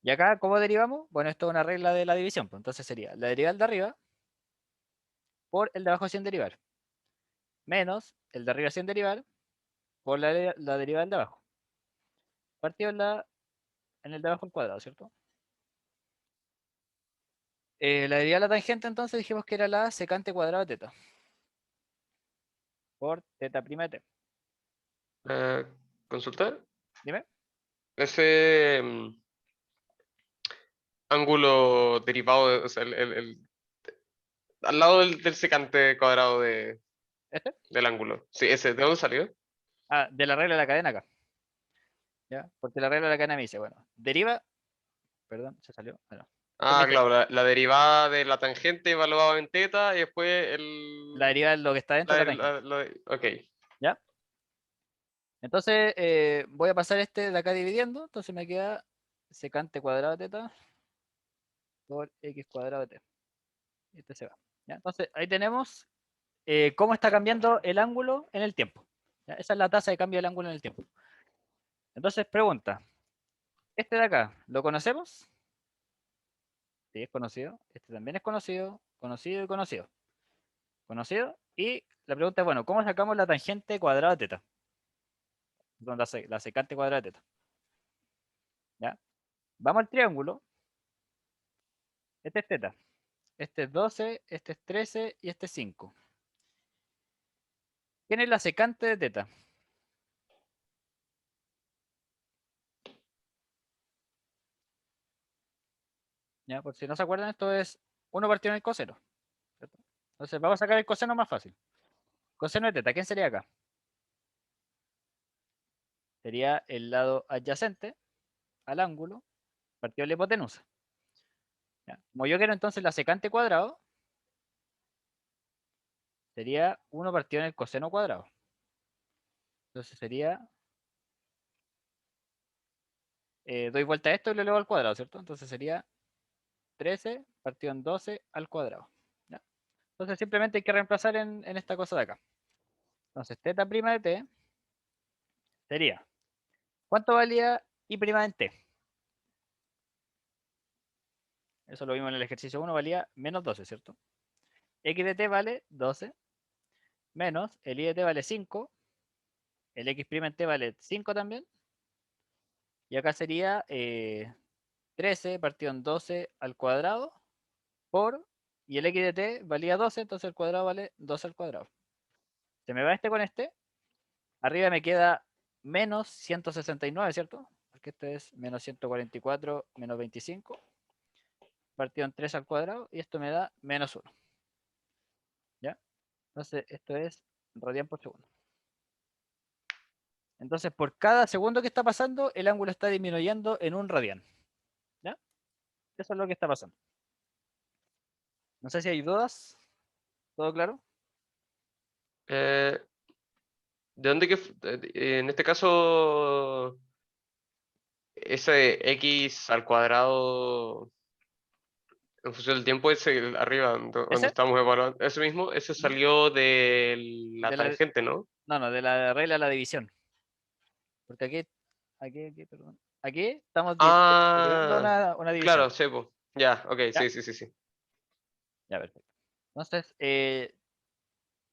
Y acá, ¿cómo derivamos? Bueno, esto es una regla de la división. Pues, entonces sería la derivada del de arriba por el de abajo sin derivar. Menos el de arriba sin derivar por la derivada del de abajo. Partido en el de abajo al cuadrado, ¿cierto? La derivada de la tangente entonces dijimos que era la secante cuadrada de teta. Por teta prima de t. ¿Consultar? Dime. Ese ángulo derivado, o sea, al lado del secante cuadrado ¿Este? del ángulo. Sí, ese, ¿de dónde salió? Ah, de la regla de la cadena acá. ¿Ya? Porque la regla de la cadena me dice, bueno, deriva. Perdón, se salió. Bueno, Ah, claro, la derivada de la tangente evaluada en teta y después la derivada de lo que está dentro de la tangente. Ok. ¿Ya? Entonces voy a pasar este de acá dividiendo. Entonces me queda secante cuadrado de teta por x cuadrado de t. Y este se va. ¿Ya? Entonces ahí tenemos cómo está cambiando el ángulo en el tiempo. ¿Ya? Esa es la tasa de cambio del ángulo en el tiempo. Entonces pregunta, ¿este de acá lo conocemos? Sí, es conocido. Este también es conocido, conocido y conocido. Conocido. Y la pregunta es, bueno, ¿cómo sacamos la tangente cuadrada de teta? La secante cuadrada de teta. ¿Ya? Vamos al triángulo. Este es teta. Este es 12, este es 13 y este es 5. ¿Quién es la secante de teta? ¿Ya? Por si no se acuerdan, esto es 1 partido en el coseno. ¿Cierto? Entonces vamos a sacar el coseno más fácil. Coseno de teta, ¿quién sería acá? Sería el lado adyacente al ángulo partido de la hipotenusa. ¿Ya? Como yo quiero entonces la secante cuadrado, sería 1 partido en el coseno cuadrado. Entonces sería, doy vuelta a esto y lo elevo al cuadrado, ¿cierto? Entonces sería 13 partido en 12 al cuadrado. ¿Ya? Entonces simplemente hay que reemplazar en esta cosa de acá. Entonces teta prima de t sería, ¿cuánto valía y prima en t? Eso lo vimos en el ejercicio 1, valía menos 12, ¿cierto? X de t vale 12, menos el y de t vale 5, el x' en t vale 5 también, y acá sería 13 partido en 12 al cuadrado por, y el x de t valía 12, entonces el cuadrado vale 12 al cuadrado. Se me va este con este, arriba me queda menos 169, ¿cierto? Porque este es menos 144 menos 25, partido en 3 al cuadrado, y esto me da menos 1. ¿Ya? Entonces esto es radian por segundo. Entonces por cada segundo que está pasando, el ángulo está disminuyendo en un radian. ¿Ya? Eso es lo que está pasando. No sé si hay dudas. ¿Todo claro? ¿De dónde en este caso ese x al cuadrado en función del tiempo, ese arriba donde ¿Ese? estamos evaluando, ese mismo, ese salió de la De la, tangente, ¿no? no, de la regla de la división. Porque aquí, perdón. Aquí estamos derivando Ah, una división. claro, sepo. Ya, ok, ¿Ya? sí, sí, sí, sí. Ya, perfecto. Entonces,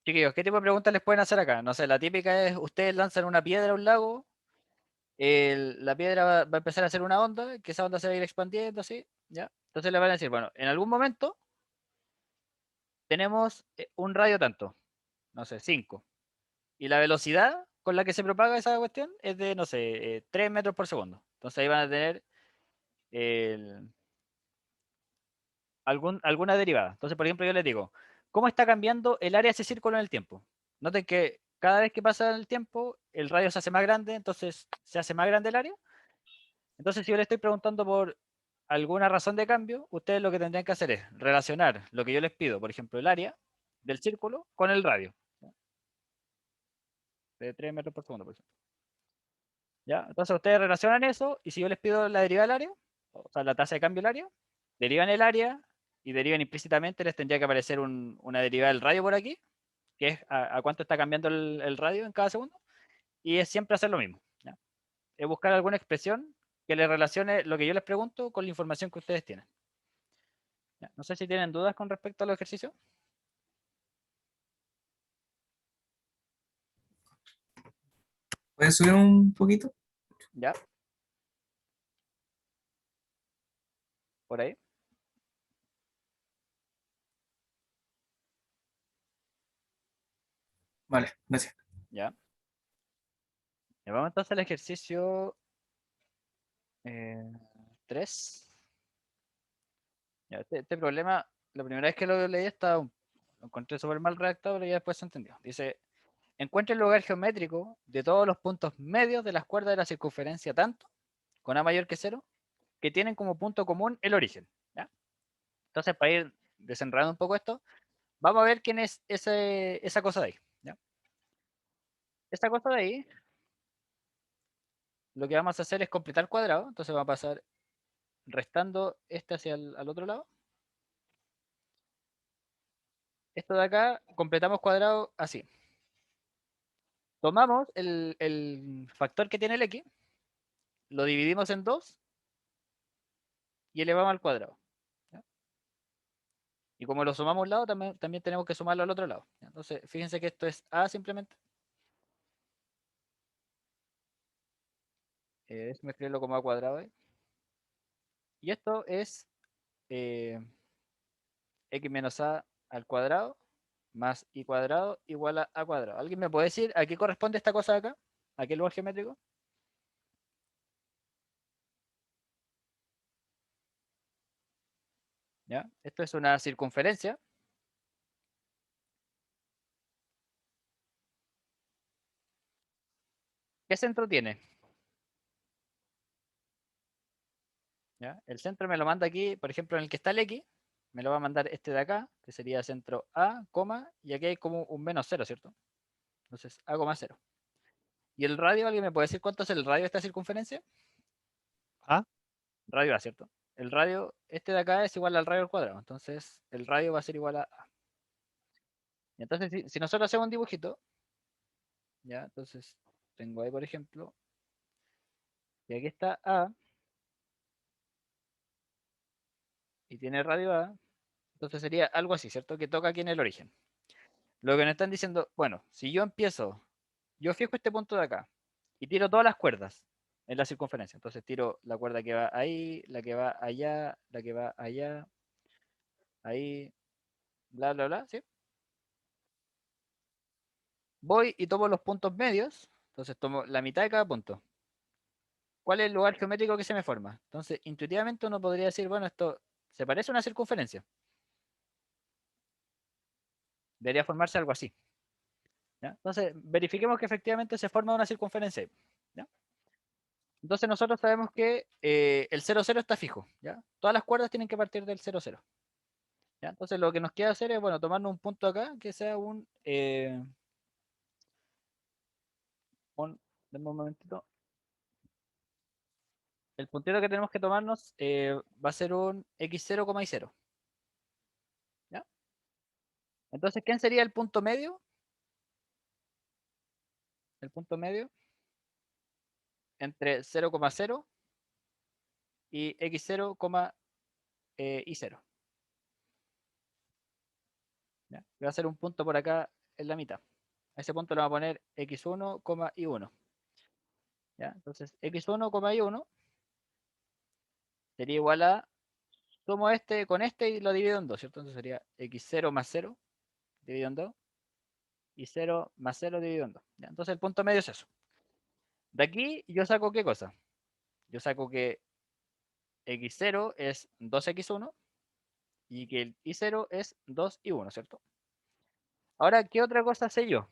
chiquillos, ¿qué tipo de preguntas les pueden hacer acá? No sé, la típica es, ustedes lanzan una piedra a un lago, la piedra va a empezar a hacer una onda, que esa onda se va a ir expandiendo, así, ¿ya? Entonces le van a decir, bueno, en algún momento tenemos un radio tanto, no sé, 5. Y la velocidad con la que se propaga esa cuestión es de, no sé, 3 metros por segundo. Entonces ahí van a tener alguna derivada. Entonces, por ejemplo, yo les digo, ¿cómo está cambiando el área de ese círculo en el tiempo? Noten que cada vez que pasa el tiempo, el radio se hace más grande, entonces se hace más grande el área. Entonces, si yo le estoy preguntando por alguna razón de cambio, ustedes lo que tendrían que hacer es relacionar lo que yo les pido, por ejemplo, el área del círculo con el radio. De 3 metros por segundo, por ejemplo. ¿Ya? Entonces ustedes relacionan eso, y si yo les pido la derivada del área, o sea, la tasa de cambio del área, derivan el área y derivan implícitamente, les tendría que aparecer una derivada del radio por aquí, que es a cuánto está cambiando el radio en cada segundo, y es siempre hacer lo mismo. ¿Ya? Es buscar alguna expresión que le relacione lo que yo les pregunto con la información que ustedes tienen. ¿Ya? No sé si tienen dudas con respecto a los ejercicios. ¿Puedes subir un poquito? ¿Ya? Por ahí. Vale, gracias. ¿Ya? Y vamos entonces al ejercicio 3. Ya, este problema, la primera vez que lo leí lo encontré súper mal redactado, pero ya después se entendió. Dice, encuentra el lugar geométrico de todos los puntos medios de las cuerdas de la circunferencia tanto, con A mayor que 0, que tienen como punto común el origen. ¿Ya? Entonces, para ir desenredando un poco esto, vamos a ver quién es esa cosa de ahí. ¿Ya? Esta cosa de ahí, lo que vamos a hacer es completar cuadrado, entonces va a pasar restando este hacia al otro lado. Esto de acá, completamos cuadrado así. Tomamos el factor que tiene el x, lo dividimos en 2 y elevamos al cuadrado. ¿Ya? Y como lo sumamos a un lado, también tenemos que sumarlo al otro lado. ¿Ya? Entonces, fíjense que esto es a simplemente. Déjenme escribirlo como a cuadrado ahí. Y esto es eh, x menos a al cuadrado más y cuadrado igual a cuadrado. ¿Alguien me puede decir a qué corresponde esta cosa de acá? ¿A qué lugar geométrico? ¿Ya? Esto es una circunferencia. ¿Qué centro tiene? ¿Ya? El centro me lo manda aquí, por ejemplo, en el que está el x, me lo va a mandar este de acá, que sería centro A, y aquí hay como un menos 0, ¿cierto? Entonces, A, 0. ¿Y el radio? ¿Alguien me puede decir cuánto es el radio de esta circunferencia? A. Radio A, ¿cierto? El radio, este de acá es igual al radio al cuadrado, entonces el radio va a ser igual a A. Y entonces, si nosotros hacemos un dibujito, ¿ya? Entonces, tengo ahí, por ejemplo, y aquí está A, y tiene radio A, entonces sería algo así, ¿cierto? Que toca aquí en el origen. Lo que nos están diciendo, bueno, si yo fijo este punto de acá y tiro todas las cuerdas en la circunferencia. Entonces tiro la cuerda que va ahí, la que va allá, la que va allá, ahí, bla, bla, bla, ¿sí? Voy y tomo los puntos medios, entonces tomo la mitad de cada punto. ¿Cuál es el lugar geométrico que se me forma? Entonces, intuitivamente uno podría decir, bueno, esto se parece a una circunferencia. Debería formarse algo así. ¿Ya? Entonces, verifiquemos que efectivamente se forma una circunferencia ahí, ¿ya? Entonces nosotros sabemos que el 0, 0 está fijo, ¿ya? Todas las cuerdas tienen que partir del 0, 0. ¿Ya? Entonces lo que nos queda hacer es, bueno, tomarnos un punto acá que sea denme un momentito. El puntero que tenemos que tomarnos va a ser un x0, y 0. ¿Ya? Entonces, ¿quién sería el punto medio? El punto medio entre 0, 0 y x0, y 0. ¿Ya? Va a ser un punto por acá en la mitad. A ese punto le vamos a poner x1, y 1. ¿Ya? Entonces, x1, y 1 sería igual a, sumo este con este y lo divido en 2, ¿cierto? Entonces sería x0 más 0 dividido en 2 y 0 más 0 dividido en 2. ¿Ya? Entonces el punto medio es eso. De aquí yo saco ¿qué cosa? Yo saco que x0 es 2x1 y que el y0 es 2 y 1, ¿cierto? Ahora, ¿qué otra cosa sé yo?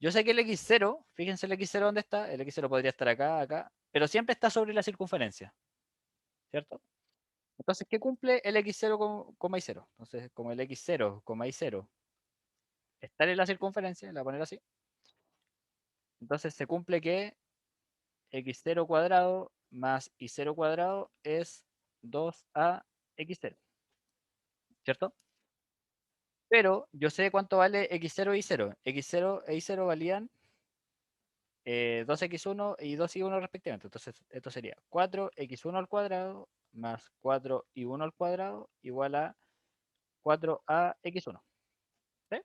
Yo sé que el x0, fíjense el x0 dónde está, el x0 podría estar acá, acá, pero siempre está sobre la circunferencia, ¿cierto? Entonces, ¿qué cumple el x0, coma y 0? Entonces, como el x0, y 0 está en la circunferencia, la voy a poner así, entonces se cumple que x0 cuadrado más y0 cuadrado es 2a x0, ¿cierto? Pero yo sé cuánto vale x0 y 0. x0 e y0 valían 2x1 y 2y1 respectivamente. Entonces, esto sería 4x1 al cuadrado más 4y1 al cuadrado igual a 4ax1. ¿Sí?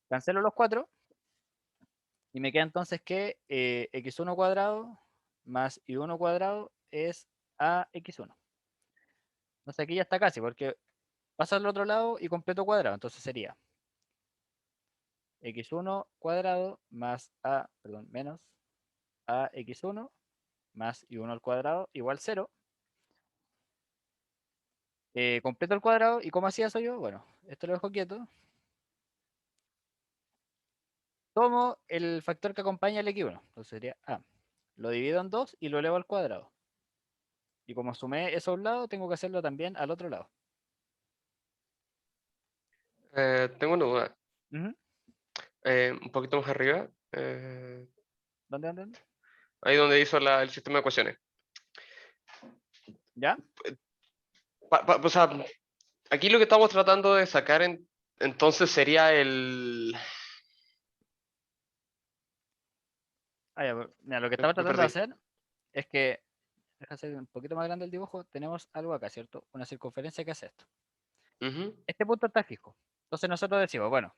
Cancelo los 4 y me queda entonces que x1 cuadrado más y1 cuadrado es ax1. Entonces aquí ya está casi, porque paso al otro lado y completo cuadrado. Entonces sería x1 cuadrado más menos ax1 más y1 al cuadrado igual 0. Completo el cuadrado. ¿Y cómo hacía eso yo? Bueno, esto lo dejo quieto. Tomo el factor que acompaña al x1. Entonces sería a. Lo divido en 2 y lo elevo al cuadrado. Y como sumé eso a un lado, tengo que hacerlo también al otro lado. Tengo una duda. Ujú. Un poquito más arriba. ¿Dónde? Ahí donde hizo el sistema de ecuaciones. ¿Ya? O sea, aquí lo que estamos tratando de sacar entonces sería el... Mira, lo que Me estaba tratando de perdí. hacer es que, deja hacer un poquito más grande el dibujo, tenemos algo acá, ¿cierto? Una circunferencia que hace esto. Ujú, Este punto está fijo. Entonces nosotros decimos, bueno,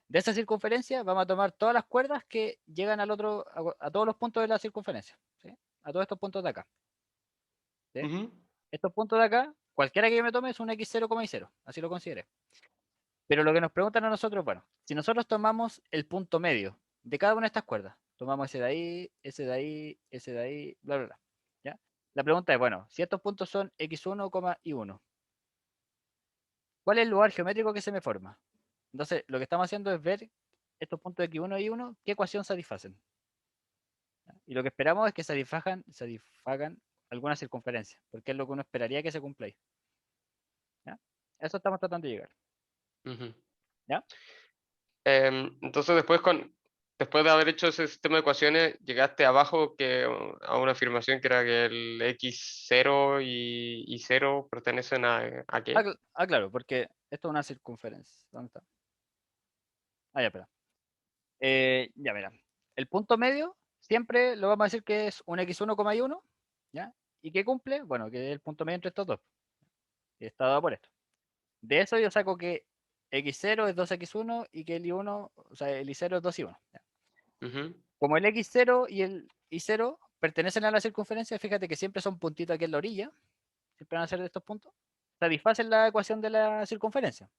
de esa circunferencia vamos a tomar todas las cuerdas que llegan al otro, a todos los puntos de la circunferencia, ¿sí? A todos estos puntos de acá. ¿Sí? ujú. Estos puntos de acá, cualquiera que yo me tome es un x0, y 0, así lo consideré. Pero lo que nos preguntan a nosotros, bueno, si nosotros tomamos el punto medio de cada una de estas cuerdas, tomamos ese de ahí, ese de ahí, ese de ahí, bla, bla, bla. ¿Ya? La pregunta es, bueno, si estos puntos son x1, y 1, ¿cuál es el lugar geométrico que se me forma? Entonces, lo que estamos haciendo es ver estos puntos x1 y 1, qué ecuación satisfacen. ¿Ya? Y lo que esperamos es que satisfagan alguna circunferencia, porque es lo que uno esperaría que se cumpla ahí. ¿Ya? Eso estamos tratando de llegar. Ujú. ¿Ya? Entonces después de haber hecho ese sistema de ecuaciones, llegaste abajo a una afirmación que era que el x0 y 0 pertenecen ¿a qué? Claro, porque esto es una circunferencia. ¿Dónde está? Ya, espera. Ya, mira. El punto medio siempre lo vamos a decir que es un x1, y 1, ¿ya? ¿Y qué cumple? Bueno, que es el punto medio entre estos dos. Y está dado por esto. De eso yo saco que x0 es 2x1 y que el y1, o sea, el y0 es 2y1. ¿Ya? Ujú, Como el x0 y el y0 pertenecen a la circunferencia, fíjate que siempre son puntitos aquí en la orilla, siempre van a ser de estos puntos, satisfacen la ecuación de la circunferencia.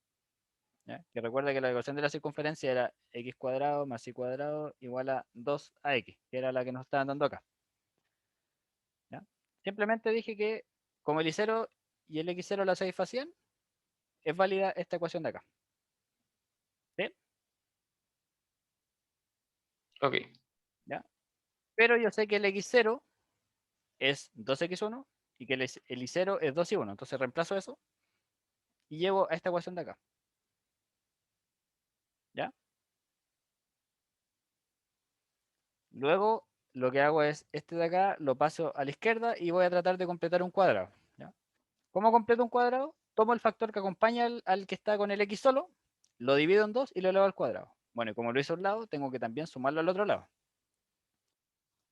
¿Ya? Que recuerda que la ecuación de la circunferencia era x cuadrado más y cuadrado igual a 2ax, que era la que nos estaban dando acá. ¿Ya? Simplemente dije que como el y0 y el x0 la satisfacían, es válida esta ecuación de acá. ¿Sí? ok. ¿Ya? Pero yo sé que el x0 es 2x1 y que el y0 es 2y1. Entonces reemplazo eso y llevo a esta ecuación de acá. ¿Ya? Luego lo que hago es este de acá lo paso a la izquierda y voy a tratar de completar un cuadrado. ¿Ya? ¿Cómo completo un cuadrado? Tomo el factor que acompaña al que está con el x solo, lo divido en 2 y lo elevo al cuadrado. Bueno, y como lo hice a un lado, tengo que también sumarlo al otro lado.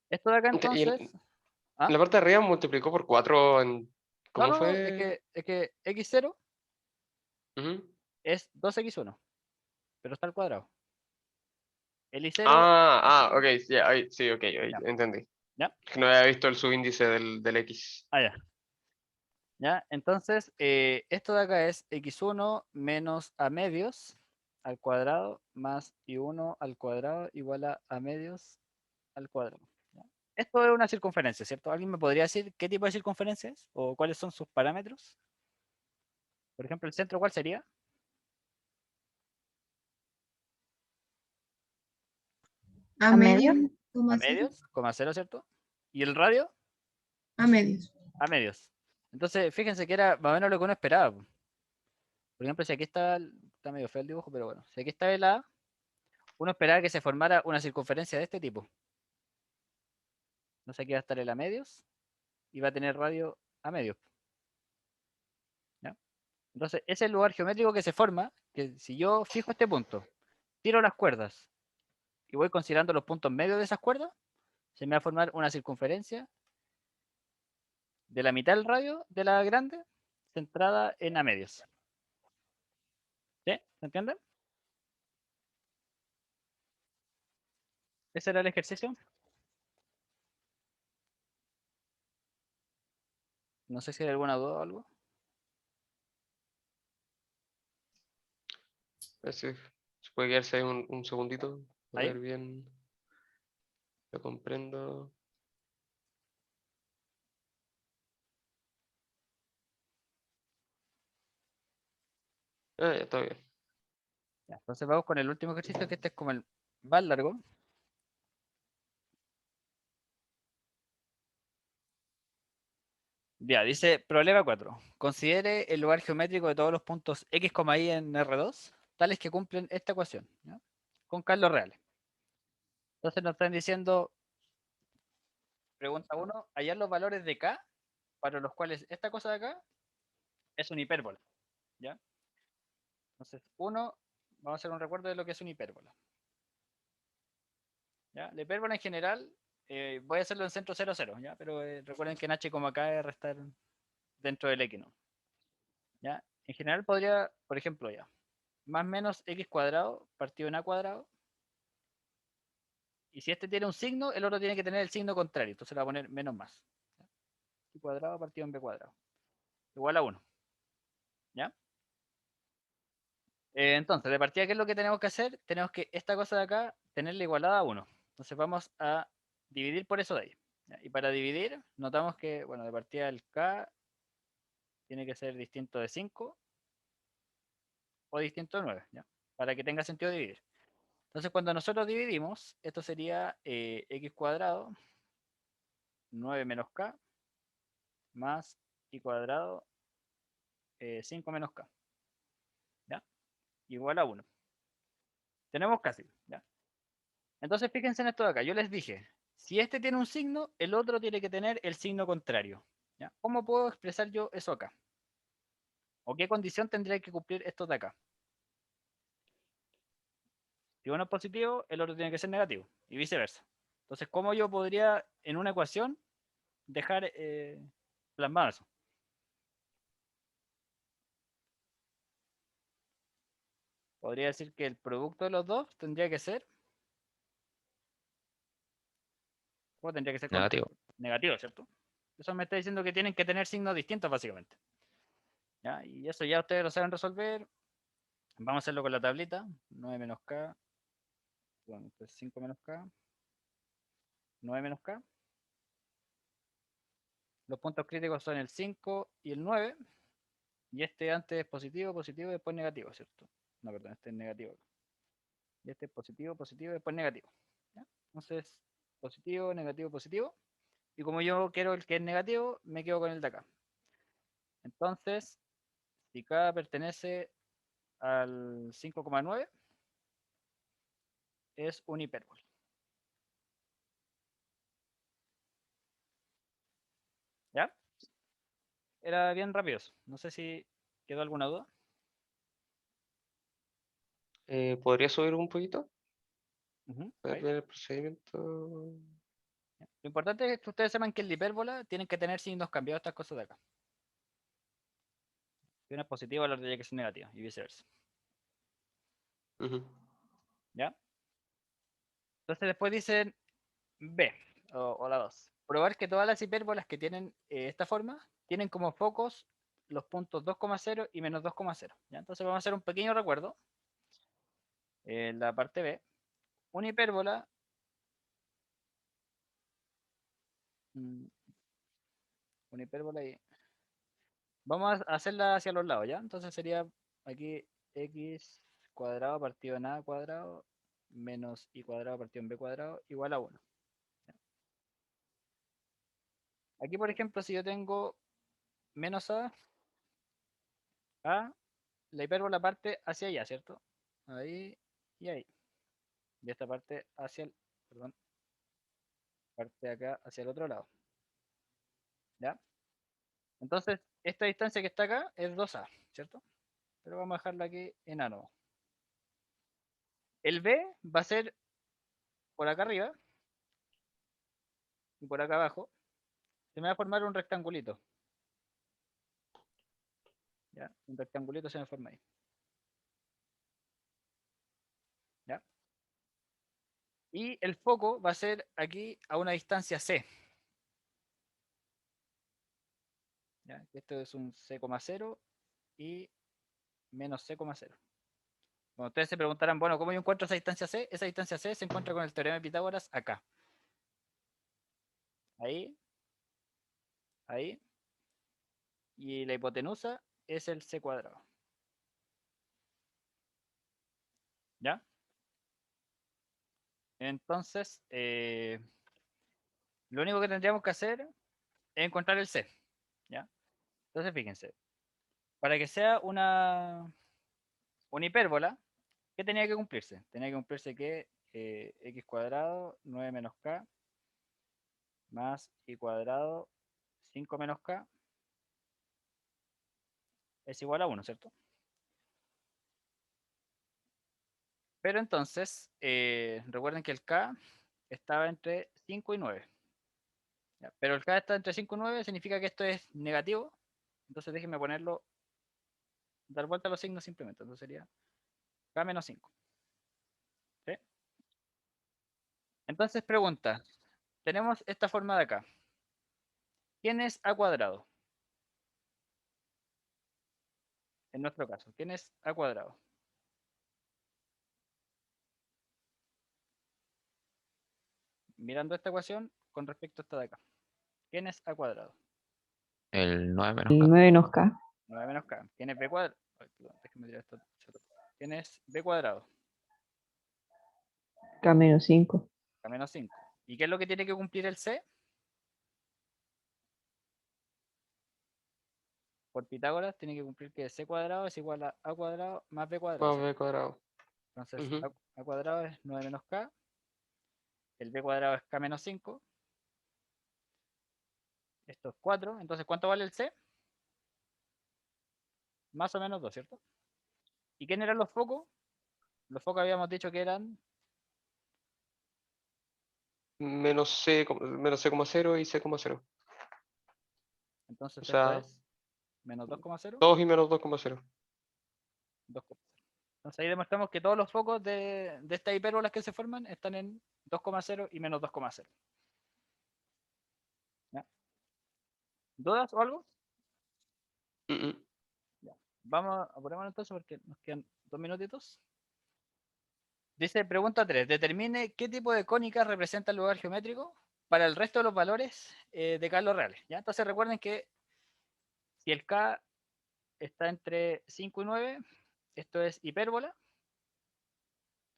Esto de acá Y entonces... en ¿Ah? la parte de arriba multiplicó por 4 en... No, ¿Cómo no, no, fue? es que x0 Ujú. es 2x1, pero está al cuadrado. El y0 Ok, sí, sí, ok, ahí ya, entendí. ya, Que no había visto el subíndice del X. ya. ¿Ya? Entonces, esto de acá es x1 menos a medios al cuadrado más y1 al cuadrado igual a medios al cuadrado. ¿Ya? Esto es una circunferencia, ¿cierto? ¿Alguien me podría decir qué tipo de circunferencia es o cuáles son sus parámetros? Por ejemplo, el centro, ¿cuál sería? ¿A medios? coma a cero, medios, coma cero, ¿cierto? Y el radio a medios. a medios. Entonces, fíjense que era más o menos lo que uno esperaba. Po. Por ejemplo, si aquí está medio feo el dibujo, pero bueno, si aquí está el A, uno esperaba que se formara una circunferencia de este tipo. Entonces aquí va a estar el A medios y va a tener radio a medios. ¿Ya? Entonces, ese es el lugar geométrico que se forma, que si yo fijo este punto, tiro las cuerdas y voy considerando los puntos medios de esas cuerdas, se me va a formar una circunferencia de la mitad del radio de la grande centrada en A medios. ¿Sí? ¿Se entiende? Ese era el ejercicio. No sé si hay alguna duda o algo. A ver si se puede quedarse ahí un segundito. A Ahí. ver bien. Lo comprendo. Ah, ya está bien. Ya, entonces vamos con el último ejercicio, que este es como el más largo. Ya, dice problema 4. Considere el lugar geométrico de todos los puntos x, y en R2, tales que cumplen esta ecuación, ¿ya? Con Carlos reales. Entonces nos están diciendo, pregunta 1, hallar los valores de k para los cuales esta cosa de acá es una hipérbola, ¿ya? Entonces, vamos a hacer un recuerdo de lo que es una hipérbola. ¿Ya? La hipérbola en general, voy a hacerlo en centro 0, 0, ¿ya? Pero recuerden que en h como acá es restar dentro del x, ¿no? ¿Ya? En general podría, por ejemplo, ya, más menos x cuadrado partido en a cuadrado. Y si este tiene un signo, el otro tiene que tener el signo contrario. Entonces le va a poner menos más. ¿Ya? Y cuadrado partido en b cuadrado. Igual a 1. ¿Ya? Entonces, de partida, ¿qué es lo que tenemos que hacer? Tenemos que esta cosa de acá tenerla igualada a 1. Entonces vamos a dividir por eso de ahí. ¿Ya? Y para dividir, notamos que, bueno, de partida el k tiene que ser distinto de 5 o distinto de 9. ¿Ya? Para que tenga sentido dividir. Entonces, cuando nosotros dividimos, esto sería x cuadrado 9 menos k más y cuadrado 5 menos k. ¿Ya? Igual a 1. Tenemos casi. ¿Ya? Entonces, fíjense en esto de acá. Yo les dije, si este tiene un signo, el otro tiene que tener el signo contrario. ¿Ya? ¿Cómo puedo expresar yo eso acá? ¿O qué condición tendría que cumplir esto de acá? Si uno es positivo, el otro tiene que ser negativo. Y viceversa. Entonces, ¿cómo yo podría en una ecuación dejar plasmado eso? Podría decir que el producto de los dos tendría que ser. ¿Cómo tendría que ser? Negativo. Negativo, ¿cierto? Eso me está diciendo que tienen que tener signos distintos, básicamente. ¿Ya? Y eso ya ustedes lo saben resolver. Vamos a hacerlo con la tablita. 9 menos k. Bueno, esto es 5 menos k. 9 menos k. Los puntos críticos son el 5 y el 9. Y este antes es positivo, positivo y después negativo, ¿cierto? No, perdón, este es negativo. Y este es positivo, positivo y después negativo. ¿Ya? Entonces, positivo, negativo, positivo. Y como yo quiero el que es negativo, me quedo con el de acá. Entonces, si k pertenece al 5,9, es un hipérbola. ¿Ya? Era bien rápido eso. No sé si quedó alguna duda. ¿Podría subir un poquito? Ujú, A ver ahí. bien el procedimiento. Lo importante es que ustedes sepan que en la hipérbola tienen que tener signos cambiados estas cosas de acá. Si uno es positivo, el otro tiene que ser negativo y viceversa. Ujú. ¿Ya? Entonces después dicen B, o la 2. Probar que todas las hipérbolas que tienen esta forma tienen como focos los puntos 2,0 y menos 2,0. ¿Ya? Entonces vamos a hacer un pequeño recuerdo. En la parte B, una hipérbola. mm, Una hipérbola y. Vamos a hacerla hacia los lados, ¿ya? Entonces sería aquí x cuadrado partido en a cuadrado menos I cuadrado partido en B cuadrado igual a 1. Aquí, por ejemplo, si yo tengo menos A, la hipérbola parte hacia allá, ¿cierto? Ahí y ahí. Y esta parte hacia el, perdón, parte de acá hacia el otro lado. ¿Ya? Entonces, esta distancia que está acá es 2A, ¿cierto? Pero vamos a dejarla aquí en A no. El B va a ser por acá arriba y por acá abajo. Se me va a formar un rectangulito. ¿Ya? Un rectangulito se me forma ahí. ¿Ya? Y el foco va a ser aquí a una distancia C. ¿Ya? Esto es un C,0 y menos C,0. Cuando ustedes se preguntarán, bueno, ¿cómo yo encuentro esa distancia C? Esa distancia C se encuentra con el teorema de Pitágoras acá. Ahí, ahí. Y la hipotenusa es el C cuadrado. ¿Ya? Entonces, lo único que tendríamos que hacer es encontrar el C. ¿Ya? Entonces, fíjense. Para que sea una hipérbola, ¿qué tenía que cumplirse? Tenía que cumplirse que x cuadrado 9 menos k más y cuadrado 5 menos k es igual a 1, ¿cierto? Pero entonces, recuerden que el k estaba entre 5 y 9. ¿Ya? Pero el k está entre 5 y 9 significa que esto es negativo. Entonces déjenme ponerlo, dar vuelta a los signos simplemente. Entonces sería k menos 5. ¿Sí? Entonces pregunta, tenemos esta forma de acá. ¿Quién es a cuadrado? En nuestro caso, ¿quién es a cuadrado? Mirando esta ecuación con respecto a esta de acá. ¿Quién es a cuadrado? El 9 menos El K. 9 menos K. 9 menos k. ¿Quién es b cuadrado? Déjame tirar esto. ¿Quién es b cuadrado? K menos 5. K menos 5. ¿Y qué es lo que tiene que cumplir el c? Por Pitágoras tiene que cumplir que c cuadrado es igual a cuadrado más b cuadrado. Más ¿Cierto? B cuadrado. Entonces, Ujú. a cuadrado es 9 menos k. El b cuadrado es k menos 5. Esto es 4. Entonces, ¿cuánto vale el c? Más o menos 2, ¿cierto? ¿Y quién eran los focos? Los focos habíamos dicho que eran Menos C,0 y C,0. entonces O esto sea, es menos 2,0. 2 y menos 2,0. 2,0. Entonces ahí demostramos que todos los focos de estas hipérbolas que se forman están en 2,0 y menos 2,0. ¿Ya? ¿Dudas o algo? Mm, mm. Ya. Vamos a apurémonos entonces porque nos quedan 2 minutitos. Dice, pregunta 3. Determine qué tipo de cónica representa el lugar geométrico para el resto de los valores de K los reales. ¿Ya? Entonces recuerden que si el K está entre 5 y 9, esto es hipérbola.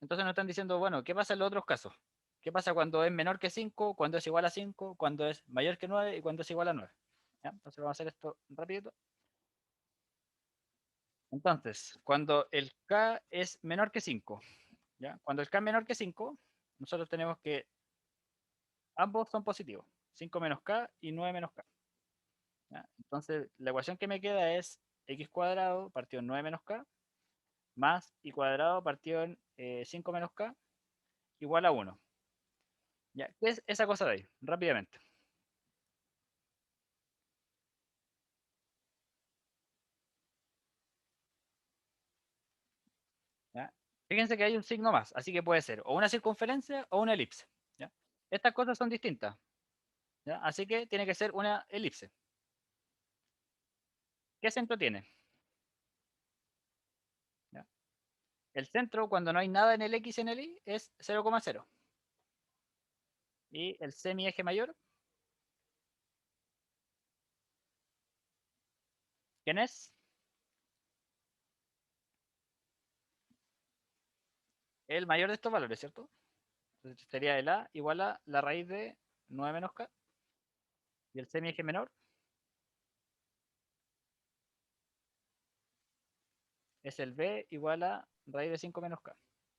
Entonces nos están diciendo, bueno, ¿qué pasa en los otros casos? ¿Qué pasa cuando es menor que 5, cuando es igual a 5, cuando es mayor que 9 y cuando es igual a 9? ¿Ya? Entonces vamos a hacer esto rapidito. Entonces, cuando el K es menor que 5, ¿ya? Cuando el K es menor que 5, nosotros tenemos que ambos son positivos. 5 menos K y 9 menos K. ¿Ya? Entonces, la ecuación que me queda es x cuadrado partido en 9 menos K más y cuadrado partido en 5 menos K igual a 1. ¿Ya? ¿Qué es esa cosa de ahí? Rápidamente. ¿Ya? Fíjense que hay un signo más, así que puede ser o una circunferencia o una elipse. ¿Ya? Estas cosas son distintas, ¿ya? Así que tiene que ser una elipse. ¿Qué centro tiene? ¿Ya? El centro, cuando no hay nada en el X y en el Y, es 0,0. Y el semieje mayor, ¿quién es? el mayor de estos valores, ¿cierto? Entonces sería el A igual a la raíz de 9 menos K. Y el semieje menor es el B igual a raíz de 5 menos K.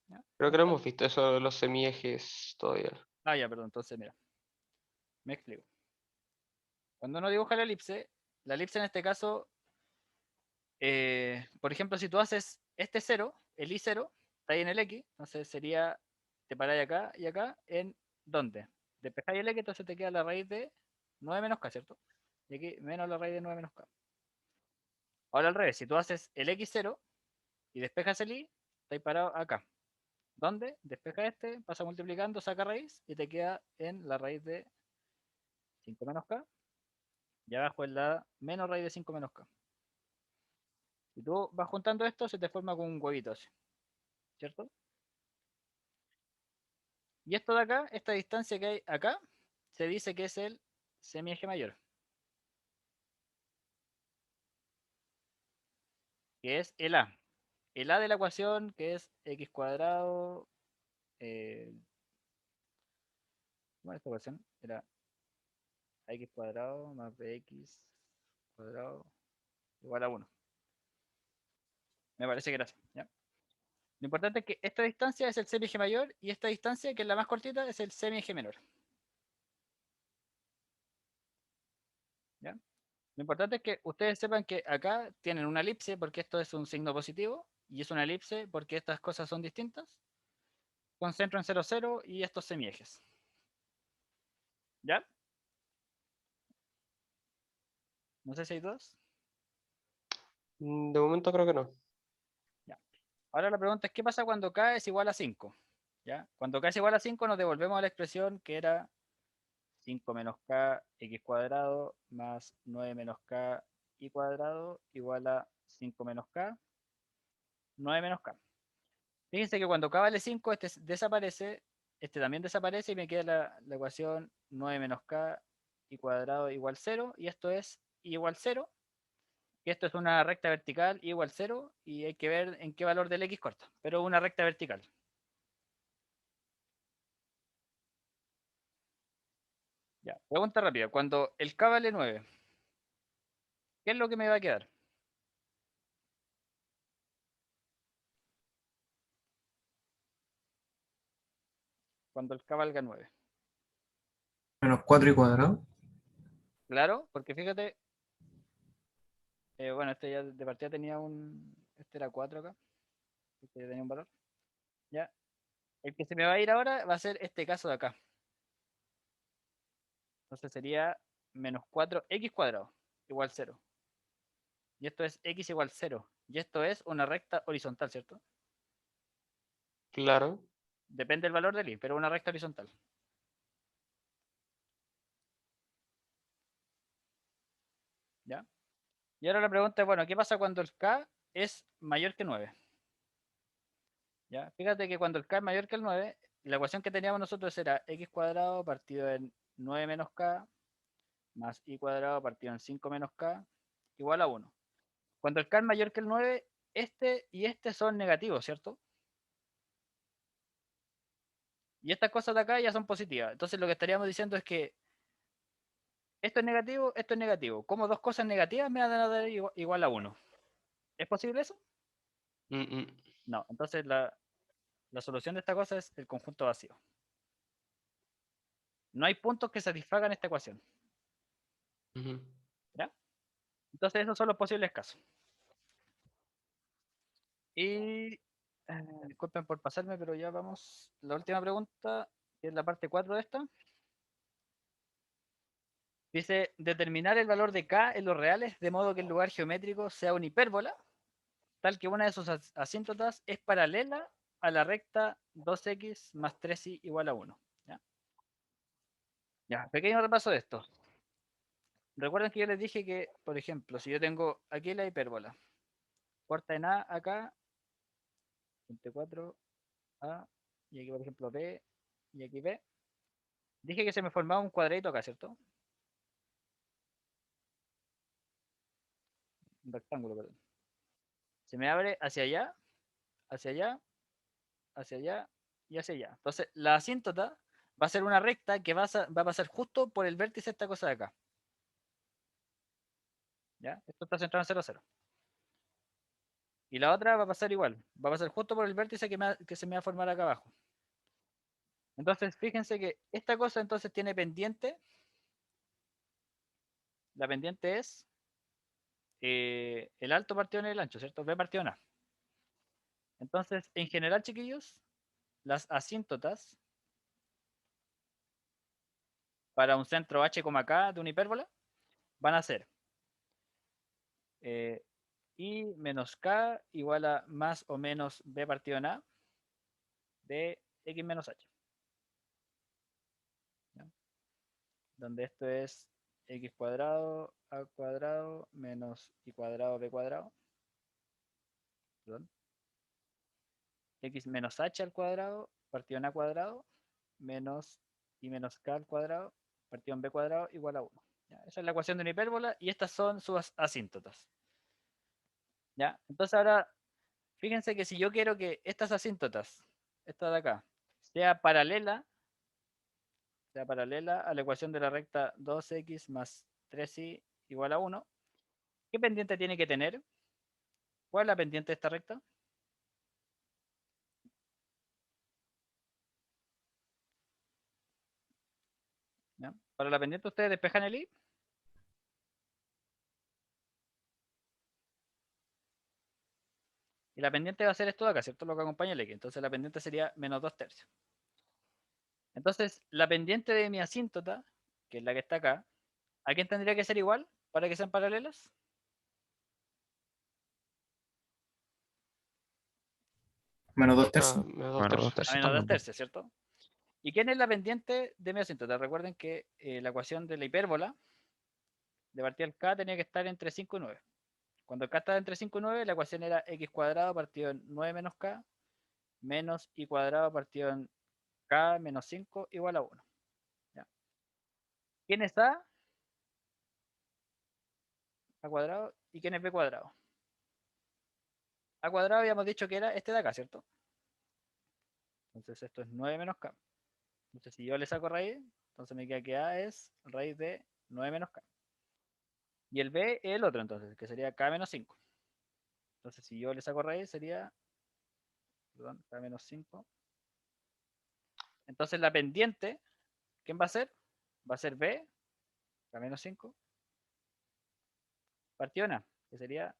¿Ya? Creo que no hemos visto eso de los semiejes todavía. Ah, ya, perdón. Entonces, mira, me explico. Cuando uno dibuja la elipse en este caso, por ejemplo, si tú haces este 0, el I0, está ahí en el X, entonces sería, te paráis acá y acá, ¿en dónde? Despejáis el X, entonces te queda la raíz de 9 menos K, ¿cierto? Y aquí menos la raíz de 9 menos K. Ahora al revés, si tú haces el X0 y despejas el Y, estáis parado acá. ¿Dónde? Despeja este, pasa multiplicando, saca raíz y te queda en la raíz de 5 menos K. Y abajo es la menos raíz de 5 menos K. Si tú vas juntando esto, se te forma con un huevito así, ¿cierto? Y esto de acá, esta distancia que hay acá, se dice que es el semieje mayor, que es el A. El A de la ecuación, que es x cuadrado, bueno, esta ecuación era x cuadrado más bx cuadrado igual a 1. Me parece que era así, ¿ya? Lo importante es que esta distancia es el semieje mayor y esta distancia, que es la más cortita, es el semieje menor. ¿Ya? Lo importante es que ustedes sepan que acá tienen una elipse porque esto es un signo positivo y es una elipse porque estas cosas son distintas. Con centro en 0, 0 y estos semiejes. ¿Ya? No sé si hay dudas. De momento creo que no. Ya. Ahora la pregunta es, ¿qué pasa cuando k es igual a 5? ¿Ya? Cuando k es igual a 5 nos devolvemos a la expresión que era 5 menos k x cuadrado más 9 menos k y cuadrado igual a 5 menos k, 9 menos k. Fíjense que cuando k vale 5, este desaparece, este también desaparece y me queda la ecuación 9 menos k y cuadrado igual 0, y esto es igual 0, que esto es una recta vertical igual 0, y hay que ver en qué valor del x corta, pero una recta vertical. Ya, pregunta rápida, cuando el k vale 9, ¿qué es lo que me va a quedar? Cuando el k valga 9. Menos 4 y cuadrado. Claro, porque fíjate, bueno, este ya de partida tenía este era 4 acá, este ya tenía un valor. Ya, el que se me va a ir ahora va a ser este caso de acá. Entonces sería menos 4x cuadrado igual 0. Y esto es x igual 0. Y esto es una recta horizontal, ¿cierto? Claro. Depende del valor del y, pero una recta horizontal. ¿Ya? Y ahora la pregunta es, bueno, ¿qué pasa cuando el k es mayor que 9? ¿Ya? Fíjate que cuando el k es mayor que el 9, la ecuación que teníamos nosotros era x cuadrado partido en 9 menos k más y cuadrado partido en 5 menos k igual a 1. Cuando el k es mayor que el 9, este y este son negativos, ¿cierto? Y estas cosas de acá ya son positivas. Entonces lo que estaríamos diciendo es que esto es negativo, esto es negativo. Como dos cosas negativas me van a dar igual a 1. ¿Es posible eso? Mm, mm. No. Entonces la solución de esta cosa es el conjunto vacío. No hay puntos que satisfagan esta ecuación. Ujú. ¿Ya? Entonces esos son los posibles casos. Y disculpen por pasarme, pero ya vamos. La última pregunta, que es la parte 4 de esta. Dice, determinar el valor de k en los reales de modo que el lugar geométrico sea una hipérbola, tal que una de sus asíntotas es paralela a la recta 2x más 3y igual a 1. ¿Ya? Ya, pequeño repaso de esto. Recuerden que yo les dije que, por ejemplo, si yo tengo aquí la hipérbola, corta en A acá, 24A, y aquí por ejemplo B, y aquí B, dije que se me formaba un cuadradito acá, ¿cierto? Un rectángulo, perdón. Se me abre hacia allá, hacia allá y hacia allá. Entonces, la asíntota va a ser una recta que va a pasar justo por el vértice de esta cosa de acá. ¿Ya? Esto está centrado en 0, 0. Y la otra va a pasar igual. Va a pasar justo por el vértice que se me va a formar acá abajo. Entonces, fíjense que esta cosa entonces tiene pendiente. La pendiente es el alto partido en el ancho, ¿cierto? B partido en A. Entonces, en general, chiquillos, las asíntotas para un centro h, k de una hipérbola van a ser I menos k igual a más o menos B partido en A de x menos h. ¿Ya? Donde esto es x cuadrado a cuadrado menos y cuadrado b cuadrado. Perdón. X menos h al cuadrado partido en a cuadrado menos y menos k al cuadrado partido en b cuadrado igual a 1. ¿Ya? Esa es la ecuación de una hipérbola y estas son sus asíntotas. ¿Ya? Entonces ahora, fíjense que si yo quiero que estas asíntotas, esta de acá, sea paralela a la ecuación de la recta 2x más 3y igual a 1, ¿qué pendiente tiene que tener? ¿Cuál es la pendiente de esta recta? ¿Ya? Para la pendiente ustedes despejan el i. Y la pendiente va a ser esto de acá, ¿cierto? Lo que acompaña el x. Entonces la pendiente sería menos 2 tercios. Entonces, la pendiente de mi asíntota, que es la que está acá, ¿a quién tendría que ser igual para que sean paralelas? Menos 2 Ah, tercios. menos 2 Bueno, 2 tercios. A tercios menos 2 también. tercios, ¿cierto? ¿Y quién es la pendiente de mi asíntota? Recuerden que la ecuación de la hipérbola de partida del k tenía que estar entre 5 y 9. Cuando el k estaba entre 5 y 9, la ecuación era x cuadrado partido en 9 menos k menos y cuadrado partido en k menos 5 igual a 1. ¿Ya? ¿Quién es a? A cuadrado. ¿Y quién es b cuadrado? A cuadrado habíamos dicho que era este de acá, ¿cierto? Entonces esto es 9 menos k. Entonces si yo le saco raíz, entonces me queda que a es raíz de 9 menos k. Y el b es el otro entonces, que sería k menos 5. Entonces si yo le saco raíz sería, perdón, k menos 5. Entonces la pendiente, ¿quién va a ser? Va a ser b, k menos 5, partido en a, que sería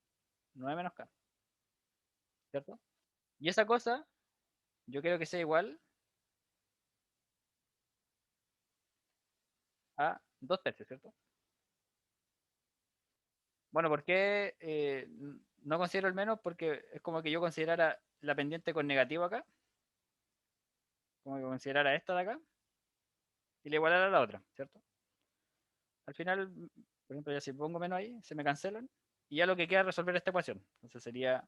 9 menos k. ¿Cierto? Y esa cosa, yo quiero que sea igual a 2 tercios, ¿cierto? Bueno, ¿por qué no considero el menos? Porque es como que yo considerara la pendiente con negativo acá, como que considerara esta de acá, y le igualara a la otra, ¿cierto? Al final, por ejemplo, ya si pongo menos ahí, se me cancelan, y ya lo que queda es resolver esta ecuación. Entonces sería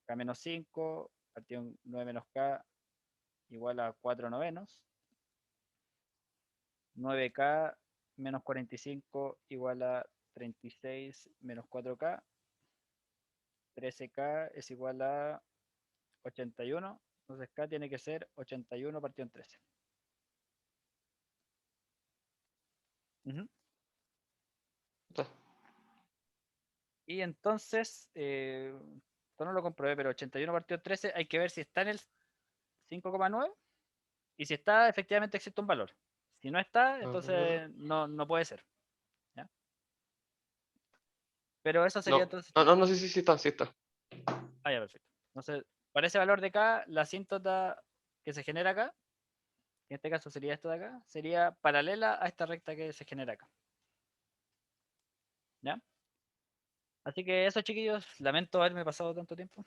k menos 5 partido en 9 menos k igual a 4 novenos, 9k menos 45 igual a 36 menos 4k, 13k es igual a 81, entonces k tiene que ser 81 partido en 13. Ujú. Está. Y entonces, esto no lo comprobé, pero 81 partido en 13 hay que ver si está en el 5,9 y si está, efectivamente existe un valor. Si no está, A ver. entonces no puede ser. ¿Ya? Pero eso sería No, entonces, no, no, chicos. no, sí, sí, sí está, sí está. Ah, ya, perfecto. Entonces, para ese valor de K, la asíntota que se genera acá, en este caso sería esto de acá, sería paralela a esta recta que se genera acá. ¿Ya? Así que eso, chiquillos, lamento haberme pasado tanto tiempo.